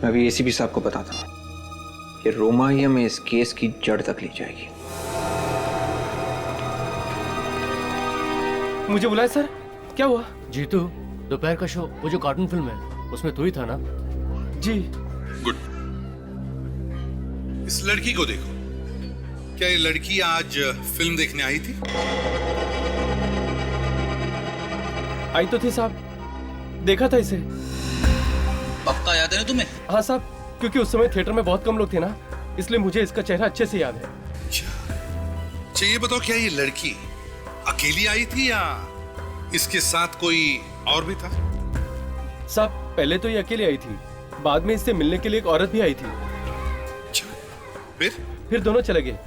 P: अभी एसीपी साहब को बताता हूँ कि रोमा ही हमें इस केस की जड़ तक ले जाएगी।
D: मुझे बुलाया सर, क्या हुआ?
M: जीतू, दोपहर का शो, वो जो कार्टून फिल्म है उसमें तू ही था ना?
D: जी।
H: गुड। इस लड़की को देखो, क्या ये लड़की आज फिल्म देखने आई थी?
D: आई तो थी साहब, देखा था इसे।
J: पक्का याद है ना तुम्हें?
D: हाँ साहब, क्योंकि उस समय थिएटर में बहुत कम लोग थे ना, इसलिए मुझे इसका चेहरा अच्छे से याद है।
H: अच्छा, ये बताओ क्या ये लड़की अकेली आई थी या इसके साथ कोई और भी था?
D: साहब, पहले तो ये अकेली आई थी, बाद में इससे मिलने के लिए एक औरत भी आई थी।
H: फिर
D: दोनों चले गए।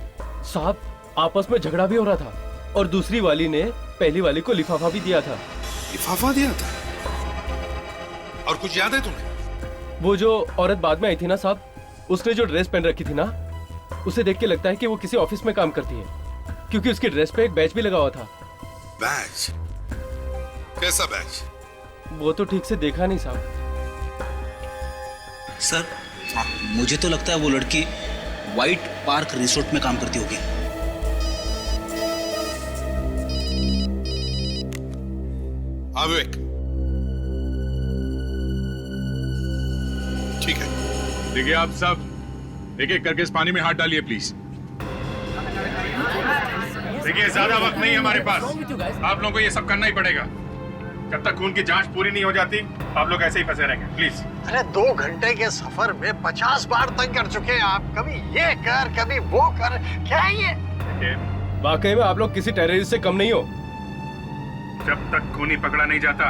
D: साहब, आपस में झगड़ा भी हो रहा था और दूसरी वाली ने पहली वाली को लिफाफा भी दिया था।
H: लिफाफा दिया था? और कुछ याद है तुम्हें?
D: वो जो औरत बाद में आई थी ना साहब, उसने जो ड्रेस पहन रखी थी ना, उसे देख के लगता है कि वो किसी ऑफिस में काम करती है, क्योंकि उसकी ड्रेस पे एक बैच भी लगा हुआ था।
H: बैच? कैसा बैच?
D: वो तो ठीक से देखा नहीं साहब।
J: सर, मुझे तो लगता है वो लड़की व्हाइट पार्क रिसोर्ट में काम करती होगी।
H: विवेक, ठीक है।
B: देखिए आप सब एक एक करके इस पानी में हाथ डालिए प्लीज। देखिए ज्यादा वक्त नहीं है हमारे पास, आप लोगों को ये सब करना ही पड़ेगा। जब तक खून की जांच पूरी नहीं हो जाती आप लोग ऐसे ही फंसे रहेंगे, प्लीज।
N: अरे 2 घंटे के सफर में 50 बार तंग कर चुके हैं आप। कभी ये कर, कभी वो कर, क्या है ये?
D: वाकई में आप लोग किसी टेररिस्ट से कम नहीं हो।
B: जब तक खूनी पकड़ा नहीं जाता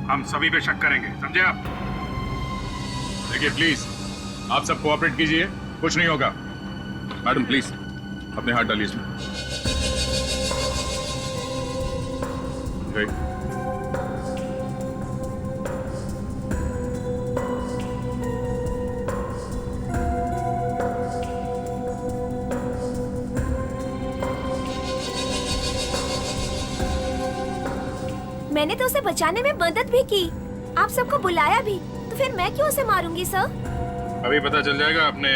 B: हम सभी पे शक करेंगे, समझे आप? देखिए प्लीज आप सब कोऑपरेट कीजिए, कुछ नहीं होगा। मैडम प्लीज अपने हाथ डालिए इसमें।
C: मैंने तो उसे बचाने में मदद भी की, आप सबको बुलाया भी, तो फिर मैं क्यों उसे मारूंगी सर?
B: अभी पता चल जाएगा आपने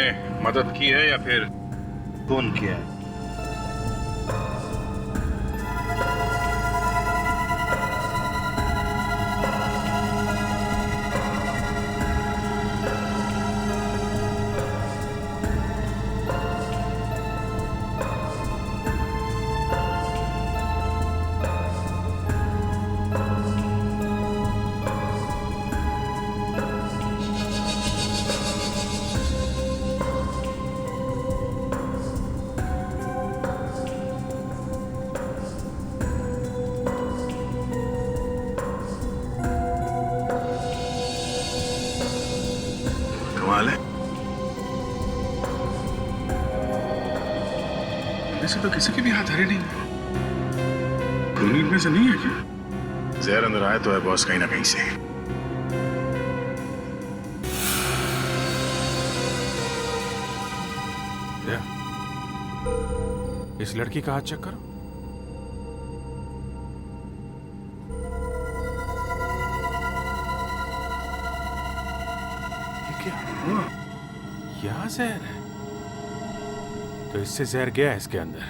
B: मदद की है या फिर खून किया है। कमाल है, वैसे तो किसी के भी हाथ हरे नहीं। खूनी में से नहीं है क्या? जहर अंदर आया तो है बॉस कहीं ना कहीं से।
Q: इस लड़की का हाथ चेक करो। यहाँ जहर है, तो इससे जहर गया है इसके अंदर।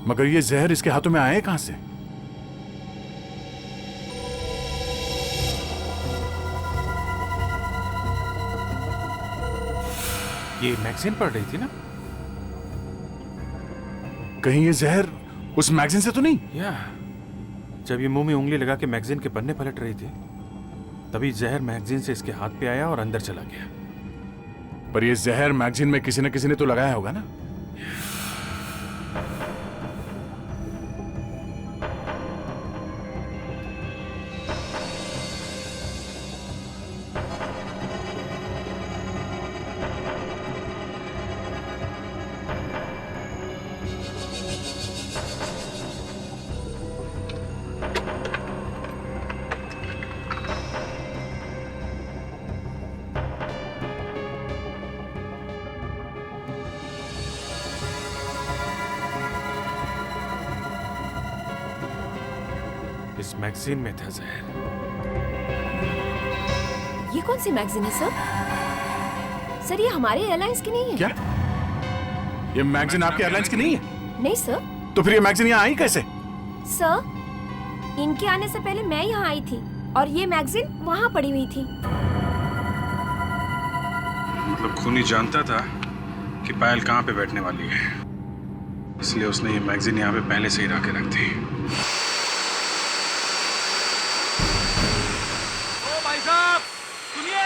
F: मगर ये जहर इसके हाथों में आए कहां से?
Q: ये मैगजीन पढ़ रही थी ना?
F: कहीं ये जहर उस मैगजीन से तो नहीं?
Q: या जब ये मुंह में उंगली लगा के मैगजीन के पन्ने पलट रही थी, तभी जहर मैगजीन से इसके हाथ पे आया और अंदर चला गया।
F: पर ये जहर मैगजीन में किसी न किसी ने तो लगाया होगा ना?
Q: इस मैगजीन में था जहर।
C: ये कौन सी मैगजीन है सर? सर ये हमारे एयरलाइंस की नहीं है।
B: क्या? ये मैगजीन आपके एयरलाइंस की नहीं है?
C: नहीं सर।
B: तो फिर ये मैगजीन यहाँ आई कैसे?
C: सर इनके आने से पहले मैं यहाँ आई थी और ये मैगजीन वहाँ पड़ी हुई थी।
B: मतलब खूनी जानता था कि पायल कहाँ पे बैठने वाली है, इसलिए उसने ये मैगजीन यहाँ पे पहले से ही ला के रख दी।
J: ओ भाई साहब सुनिए,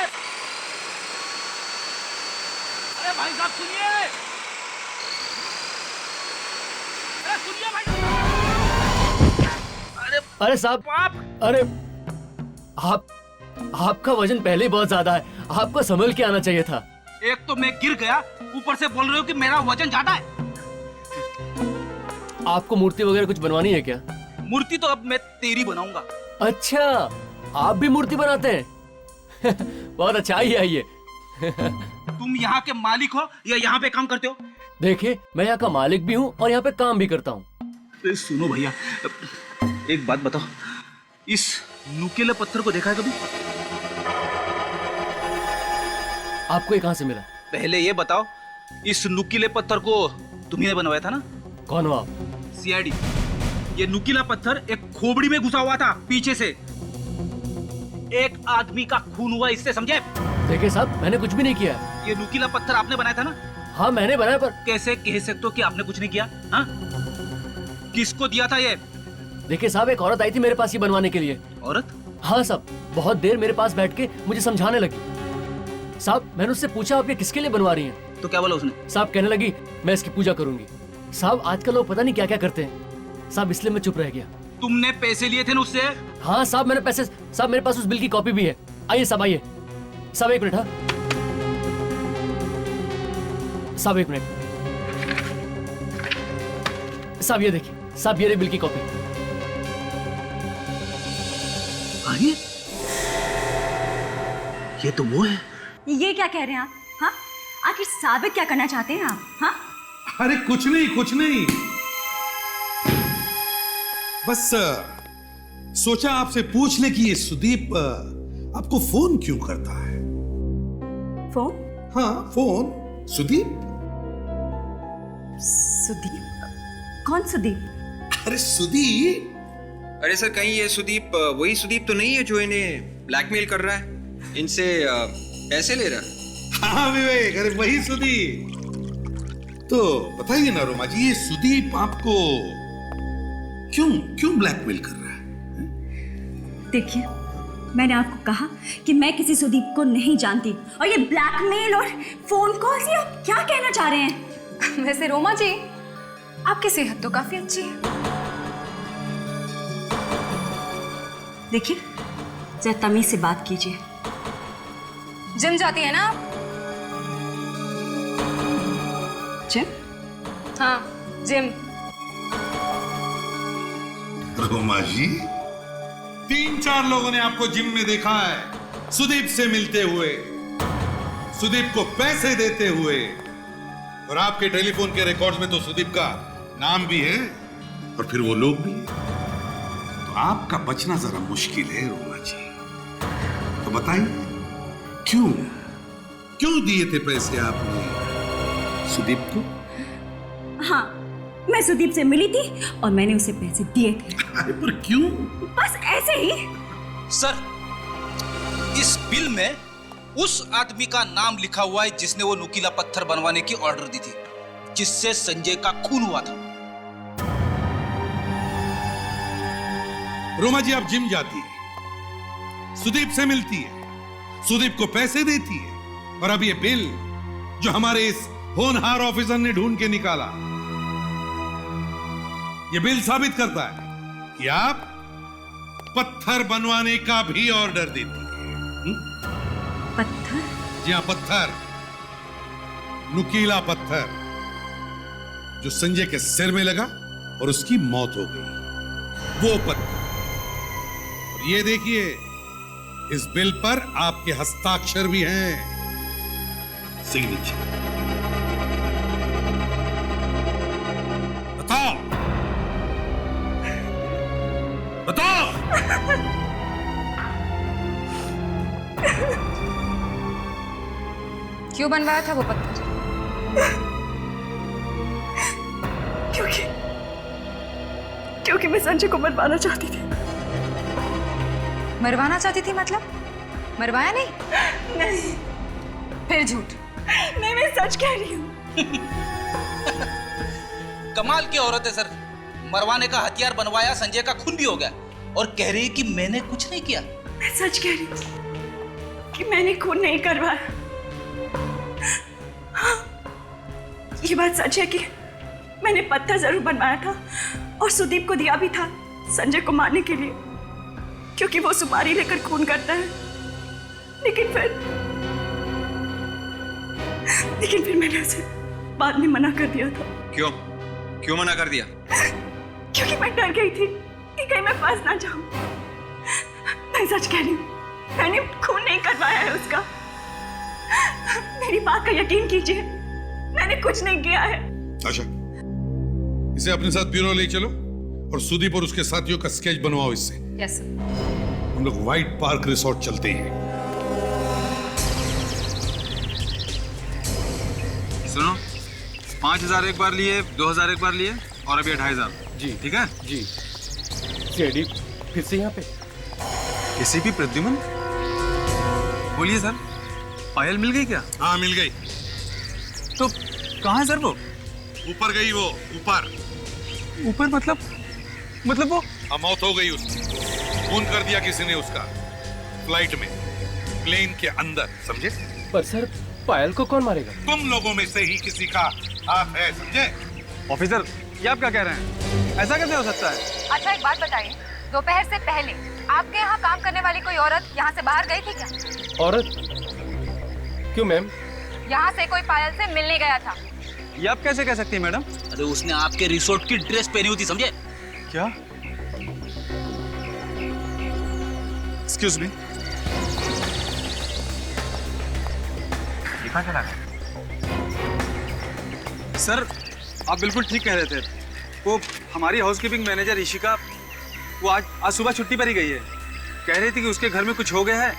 J: अरे भाई साहब सुनिए, अरे सुनिए भाई।
M: अरे साहब, अरे आपका वजन पहले ही बहुत ज्यादा है, आपको संभल के आना चाहिए था।
J: एक तो मैं गिर गया, ऊपर से बोल रहे हो कि मेरा वजन ज्यादा है।
M: आपको मूर्ति वगैरह कुछ बनवानी है क्या?
J: मूर्ति तो अब मैं तेरी बनाऊंगा।
M: अच्छा, आप भी मूर्ति बनाते हैं? बहुत अच्छा, आइए आइए।
J: तुम यहाँ के मालिक हो या यहाँ पे काम करते हो?
M: देखिए, मैं यहाँ का मालिक भी हूँ और यहाँ पे काम भी करता हूँ।
J: सुनो भैया, एक बात बताओ, इस नुकीले पत्थर को देखा है कभी?
M: आपको ये कहाँ से मिला?
J: पहले ये बताओ, इस नुकीले पत्थर को तुम्ही ने बनवाया था ना?
M: कौन हो आप?
J: सीआईडी। ये नुकीला पत्थर एक खोपड़ी में घुसा हुआ था पीछे से, एक आदमी का खून हुआ इससे, समझे?
M: देखिए साहब, मैंने कुछ भी नहीं किया।
J: ये नुकीला पत्थर आपने बनाया था ना?
M: हाँ मैंने बनाया, पर
J: कैसे कह सकते हो कि आपने कुछ नहीं किया? हाँ? किसको दिया था ये?
M: देखिए साहब, एक औरत आई थी मेरे पास ये बनवाने के लिए।
J: औरत?
M: हाँ साहब, बहुत देर मेरे पास बैठ के मुझे समझाने लगी। साहब मैंने उससे पूछा आप ये किसके लिए बनवा रही हैं?
J: तो क्या बोला उसने?
M: साहब कहने लगी मैं इसकी पूजा करूंगी। साहब आजकल लोग पता नहीं क्या क्या करते हैं साहब, इसलिए मैं चुप रह गया।
J: तुमने पैसे लिए थे ना उससे?
M: हाँ साहब मैंने पैसे, साहब मेरे पास उस बिल की कॉपी भी है। आइए साहब, आइए साहब, एक मिनट। हाँ साहब एक मिनट, साहब ये देखिए साहब, ये रही बिल की कॉपी।
J: अरे ये तो वो है।
L: ये क्या कह रहे हैं आप? हाँ, आखिर साबित क्या करना चाहते हैं आप? हाँ?
H: अरे कुछ नहीं कुछ नहीं, बस सोचा आपसे पूछ ले कि ये सुदीप आपको फोन क्यों करता है?
L: फोन?
H: हाँ फोन। सुदीप?
L: सुदीप? कौन सुदीप?
H: अरे सुदीप।
P: अरे सर, कहीं ये सुदीप वही सुदीप तो नहीं है जो इन्हें ब्लैकमेल कर रहा है, इनसे पैसे ले रहा है?
H: हाँ विवेक, अरे वही सुदीप। तो बताइए ना रोमा जी, ये सुदीप आपको क्यों ब्लैकमेल कर रहा है?
L: देखिए, मैंने आपको कहा कि मैं किसी सुदीप को नहीं जानती, और ये ब्लैकमेल और फोन कॉल से आप क्या कहना चाह रहे हैं?
O: वैसे रोमा जी, आपकी सेहत तो काफी अच्छी है।
L: देखिए, जरा तमीज से बात कीजिए।
O: जिम जाती है ना आप?
L: जिम?
O: हाँ जिम।
H: रोमा जी, 3-4 लोगों ने आपको जिम में देखा है, सुदीप से मिलते हुए, सुदीप को पैसे देते हुए, और आपके टेलीफोन के रिकॉर्ड्स में तो सुदीप का नाम भी है और फिर वो लोग भी। तो आपका बचना जरा मुश्किल है रोमा जी। तो बताइए, क्यों दिए थे पैसे आपने सुदीप को?
L: हाँ, मैं सुदीप से मिली थी और मैंने उसे पैसे दिए थे।
H: अरे पर क्यों?
L: बस ऐसे ही।
J: सर, इस बिल में उस आदमी का नाम लिखा हुआ है जिसने वो नुकीला पत्थर बनवाने की ऑर्डर दी थी, जिससे संजय का खून हुआ था।
H: रोमा जी, आप जिम जाती है, सुदीप से मिलती है, सुदीप को पैसे देती है, और अब ये बिल जो हमारे इस होनहार ऑफिसर ने ढूंढ के निकाला, ये बिल साबित करता है कि आप पत्थर बनवाने का भी ऑर्डर देती है।
L: पत्थर?
H: जी हाँ, पत्थर, नुकीला पत्थर जो संजय के सिर में लगा और उसकी मौत हो गई, वो पत्थर। और ये देखिए, इस बिल पर आपके हस्ताक्षर भी हैं, सिग्नेचर। बताओ बताओ।
O: क्यों बनवाया था वो पत्थर?
L: क्योंकि मैं संजय को मरवाना चाहती थी।
O: मरवाना चाहती थी मतलब? मरवाया नहीं?
L: नहीं।
O: फिर झूठ।
L: नहीं, मैं सच कह रही हूँ।
J: कमाल की औरत है सर, मरवाने का हथियार बनवाया, संजय का खून भी हो गया और कह रही है कि मैंने कुछ नहीं किया।
L: मैं सच कह रही हूँ कि मैंने खून नहीं करवाया। हाँ, ये बात सच है कि मैंने पत्थर जरूर बनवाया था और सुदीप को दिया भी था संजय को मारने के लिए, क्योंकि वो सुपारी लेकर खून करता है। लेकिन फिर मैंने उसे बाद में मना कर दिया था।
P: क्यों मना कर दिया?
L: क्योंकि मैं डर गई थी कि कहीं मैं फंस ना जाऊं। मैं सच कह रही हूँ, मैंने खून नहीं करवाया है उसका। मेरी बात का यकीन कीजिए, मैंने कुछ नहीं किया है।
H: आशा, इसे अपने साथ ब्यूरो ले चलो और सुदीप और उसके साथियों का स्केच बनवाओ इससे।
O: Yes sir.
H: हम लोग व्हाइट पार्क रिसोर्ट चलते हैं।
G: सुनो, 5000 एक बार लिए, 2000 एक बार लिए और अभी 2500।
D: जी
G: ठीक है
D: जी। सीआईडी फिर से यहाँ पे?
G: एसीपी प्रद्युमन, बोलिए सर, पायल मिल गई क्या?
H: हाँ मिल गई।
G: तो कहाँ है सर वो?
H: ऊपर गई वो, ऊपर।
G: ऊपर मतलब वो?
H: मौत हो गई उसकी, खून कर दिया किसी ने उसका, फ्लाइट में, प्लेन के अंदर, समझे?
D: पर सर पायल को कौन मारेगा?
H: तुम लोगों में से ही किसी का हाथ है, समझे?
G: ऑफिसर, ये आप क्या कह रहे हैं? ऐसा कैसे हो सकता है?
O: अच्छा एक बात बताइए, दोपहर से पहले आपके यहाँ काम करने वाली कोई औरत यहाँ से बाहर गई थी क्या?
D: औरत? क्यों मैम?
O: यहाँ से कोई पायल से मिलने गया था।
G: ये आप कैसे कह सकती हैं मैडम?
J: अरे उसने आपके रिसोर्ट की ड्रेस पहनी हुई थी, समझे?
G: क्या? एक्सक्यूज मी, चला गया? सर आप बिल्कुल ठीक कह रहे थे। वो हमारी हाउसकीपिंग मैनेजर ईशिका, वो आज सुबह छुट्टी पर ही गई है। कह रही थी कि उसके घर में कुछ हो गया है,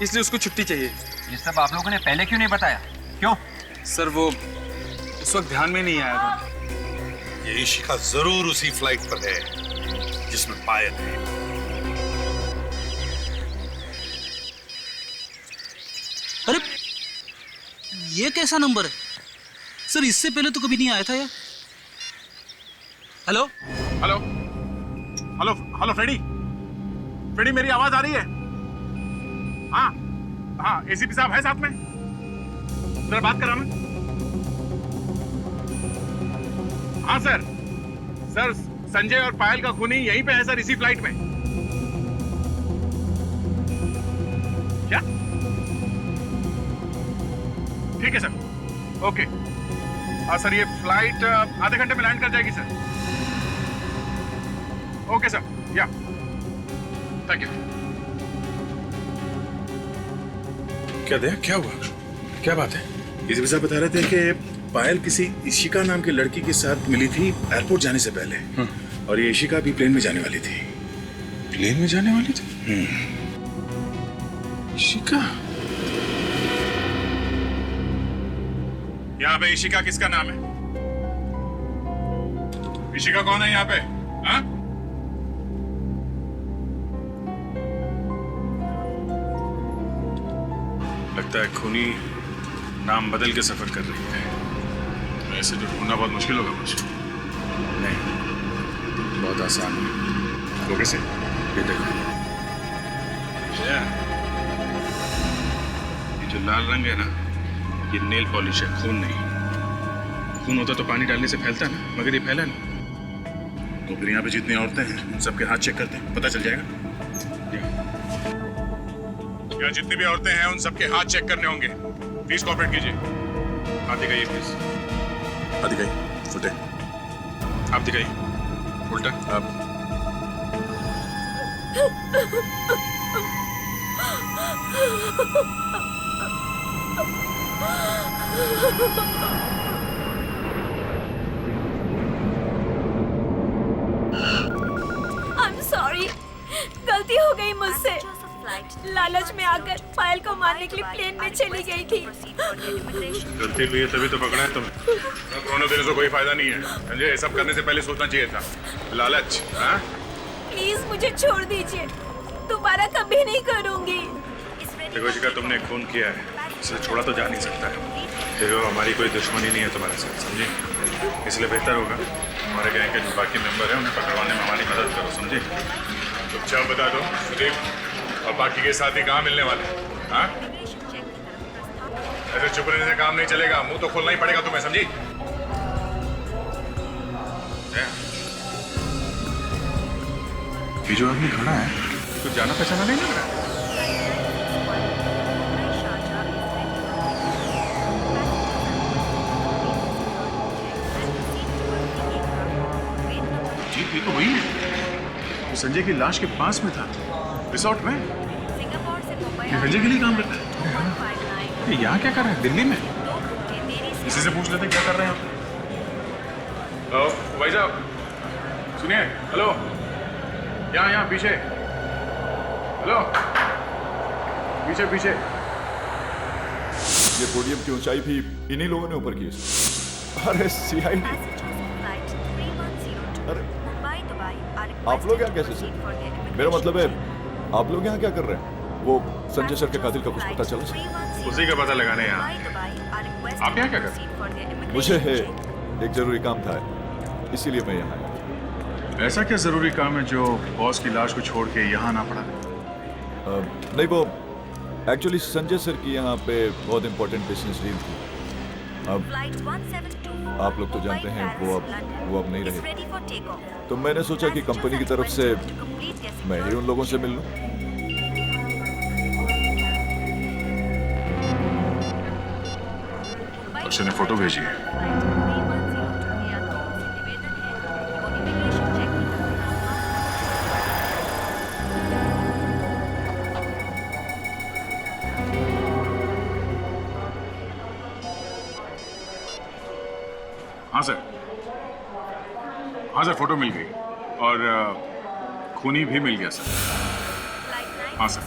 G: इसलिए उसको छुट्टी चाहिए।
P: ये सब आप लोगों ने पहले क्यों नहीं बताया? क्यों?
G: सर वो उस वक्त ध्यान में नहीं आया था।
H: ये ईशिका जरूर उसी फ्लाइट पर है जिसमें पायल है।
J: अरे ये कैसा नंबर है सर? इससे पहले तो कभी नहीं आया था यार। Hello
B: hello hello hello Freddy, Freddy मेरी आवाज आ रही है? हाँ हाँ, एसीपी साहब है साथ में? जरा बात करा मैं। हाँ सर, सर संजय और पायल का खूनी यहीं पे है सर, इसी फ्लाइट में। क्या? ठीक है सर, ओके। हाँ सर, ये फ्लाइट आधे घंटे में लैंड कर जाएगी सर। ओके सर, या थैंक यू।
R: क्या दया, क्या हुआ? क्या बात है? एसीपी साहब बता रहे थे कि पायल किसी ईशिका नाम की लड़की के साथ मिली थी एयरपोर्ट जाने से पहले, और ये ईशिका भी प्लेन में जाने वाली थी।
B: प्लेन में जाने वाली थी?
R: ईशिका?
B: यहाँ पे ईशिका किसका नाम है? ईशिका कौन है यहाँ पे? हाँ? लगता है खूनी नाम बदल के सफर कर रही है। ऐसे तो ढूंढना बहुत मुश्किल होगा मुझे। नहीं, बहुत आसान है। वो कैसे? ये देखो, ये जो लाल रंग है ना, ये नेल पॉलिश है, खून नहीं। खून होता तो पानी डालने से फैलता ना, मगर ये फैला नहीं। तो फिर यहाँ पे जितनी औरतें हैं उन सबके हाथ चेक करते हैं, पता चल जाएगा। यहाँ जितनी भी औरतें हैं उन सबके हाथ चेक करने होंगे। प्लीज कोऑपरेट कीजिए। हाथ दिखाइए प्लीज। हाथ दिखाइए, उल्टे। आप दिखाइए, उल्टा। आप
C: I'm sorry, गलती हो गई मुझसे। लालच में आकर पायल को मारने के लिए प्लेन में चली गई थी।
B: गलती हुई है तभी तो पकड़ा है तुम्हें। दोनों दिनों से कोई फायदा नहीं है समझे। ये सब करने से पहले सोचना चाहिए था। लालच। हाँ?
C: प्लीज मुझे छोड़ दीजिए, दोबारा कभी नहीं करूंगी।
B: देखो इशिका, तुमने खून किया है, इसे छोड़ा तो जा नहीं सकता है। देखो हमारी कोई दुश्मनी नहीं है तुम्हारे साथ, समझे। इसलिए बेहतर होगा हमारे गैंग के जो बाकी मेंबर हैं उन्हें पकड़वाने में हमारी मदद करो, समझे। चुपचाप बता दो सुदीप और बाकी के साथी कहाँ मिलने वाले हैं? हाँ? ऐसे चुप रहने से काम नहीं चलेगा, मुंह तो खोलना ही पड़ेगा तुम्हें, समझी। ये जो आदमी खड़ा है कुछ जाना पहचाना नहीं लग रहा है। जी ये तो वही है, तो संजय की लाश के पास में था, रिसोर्ट में। ये संजय के लिए काम करता है। ये यहाँ क्या कर रहे हैं? दिल्ली में? इसी से पूछ लेते क्या कर रहे हैं आप। भाई साहब सुनिए, हेलो, यहाँ पीछे, हेलो, पीछे पीछे।
F: ये पोडियम की ऊंचाई भी इन्हीं लोगों ने ऊपर की है। अरे सीआईडी, अरे आप लोग यहाँ कैसे सर? मेरा मतलब है आप लोग यहाँ क्या कर रहे हैं? वो संजय सर के कातिल का कुछ पता चला सर?
B: उसी का पता लगाने यहाँ। आप यहाँ क्या कर रहे हैं?
F: मुझे है एक जरूरी काम था, इसीलिए मैं यहाँ आया।
B: ऐसा क्या जरूरी काम है जो बॉस की लाश को छोड़ के यहाँ आना पड़ा?
F: नहीं, वो एक्चुअली संजय सर की यहाँ पे बहुत इंपॉर्टेंट बिजनेस डील थी। अब आप लोग तो जानते हैं वो अब नहीं रहे, तो मैंने सोचा कि कंपनी की तरफ से मैं ही उन लोगों से मिल लूं।
B: अक्षय ने फोटो भेजी है। हाँ सर फोटो मिल गई और खूनी भी मिल गया सर। हाँ सर,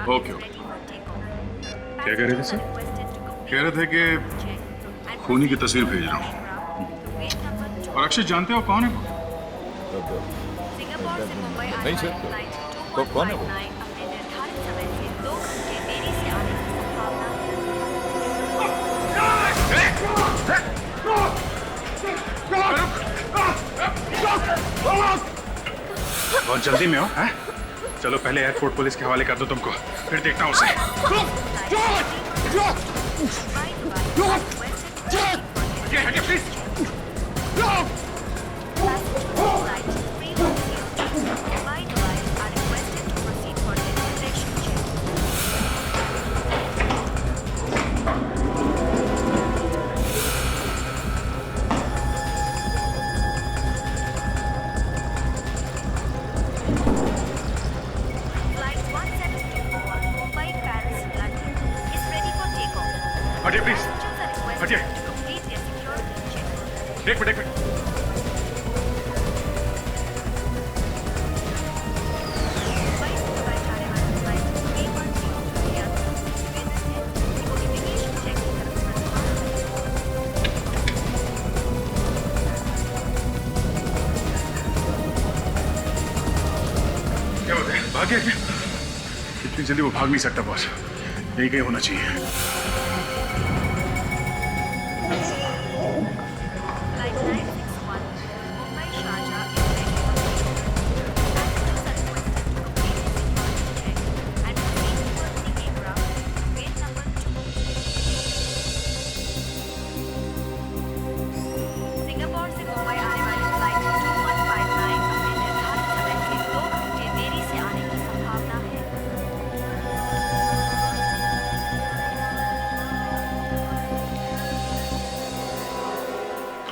B: ओके ओके। क्या कह रहे थे सर? कह रहे थे कि खूनी की तस्वीर भेज रहा हूँ। और अक्षय जानते हो कौन है वो?
F: नहीं सर, तो कौन है वो?
B: बहुत जल्दी में हो हैं? चलो पहले एयरपोर्ट पुलिस के हवाले कर दो तुमको, फिर देखता हूँ उसे। हटिए प्लीज। हटिए प्लीज, हटिए। एक मिनट। क्या होता है? भाग गया क्या? इतनी जल्दी वो भाग नहीं सकता बॉस, यही कहीं होना चाहिए।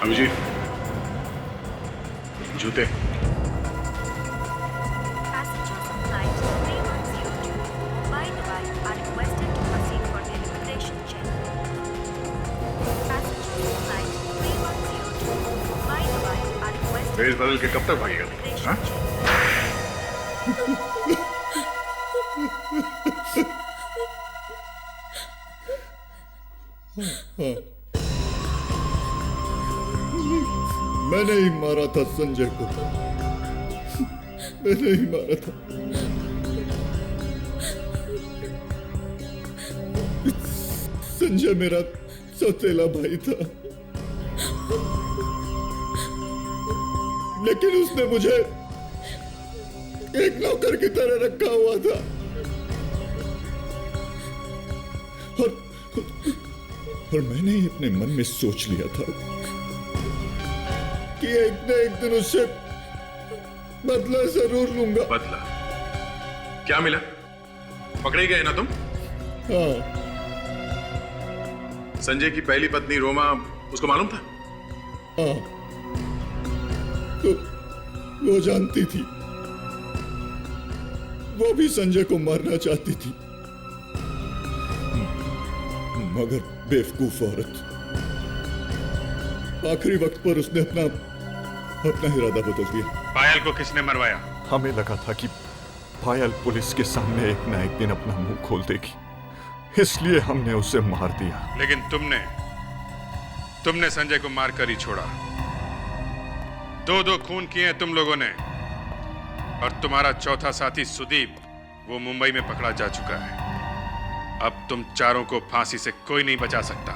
B: अभिजीत, जूते। भेष बदल के कब तक भागेगा? हाँ?
F: मैंने ही मारा था संजय को, मैंने ही मारा था। संजय मेरा सौतेला भाई था, लेकिन उसने मुझे एक नौकर की तरह रखा हुआ था और मैंने ही अपने मन में सोच लिया था कि एक न एक दिन उससे बदला जरूर लूंगा।
R: बदला? क्या मिला? पकड़े गए ना तुम?
F: हाँ।
R: संजय की पहली पत्नी रोमा, उसको मालूम था?
F: हाँ, तो वो जानती थी, वो भी संजय को मारना चाहती थी, मगर बेवकूफ औरत, आखिरी वक्त पर उसने अपना इरादा बदल दिया।
R: पायल को किसने मरवाया?
F: हमें लगा था कि पायल पुलिस के सामने एक न एक दिन अपना मुंह खोल देगी, इसलिए हमने उसे मार दिया।
R: लेकिन तुमने संजय को मारकर ही छोड़ा। दो खून किए तुम लोगों ने, और तुम्हारा चौथा साथी सुदीप वो मुंबई में पकड़ा जा चुका है। अब तुम चारों को फांसी से कोई नहीं बचा सकता।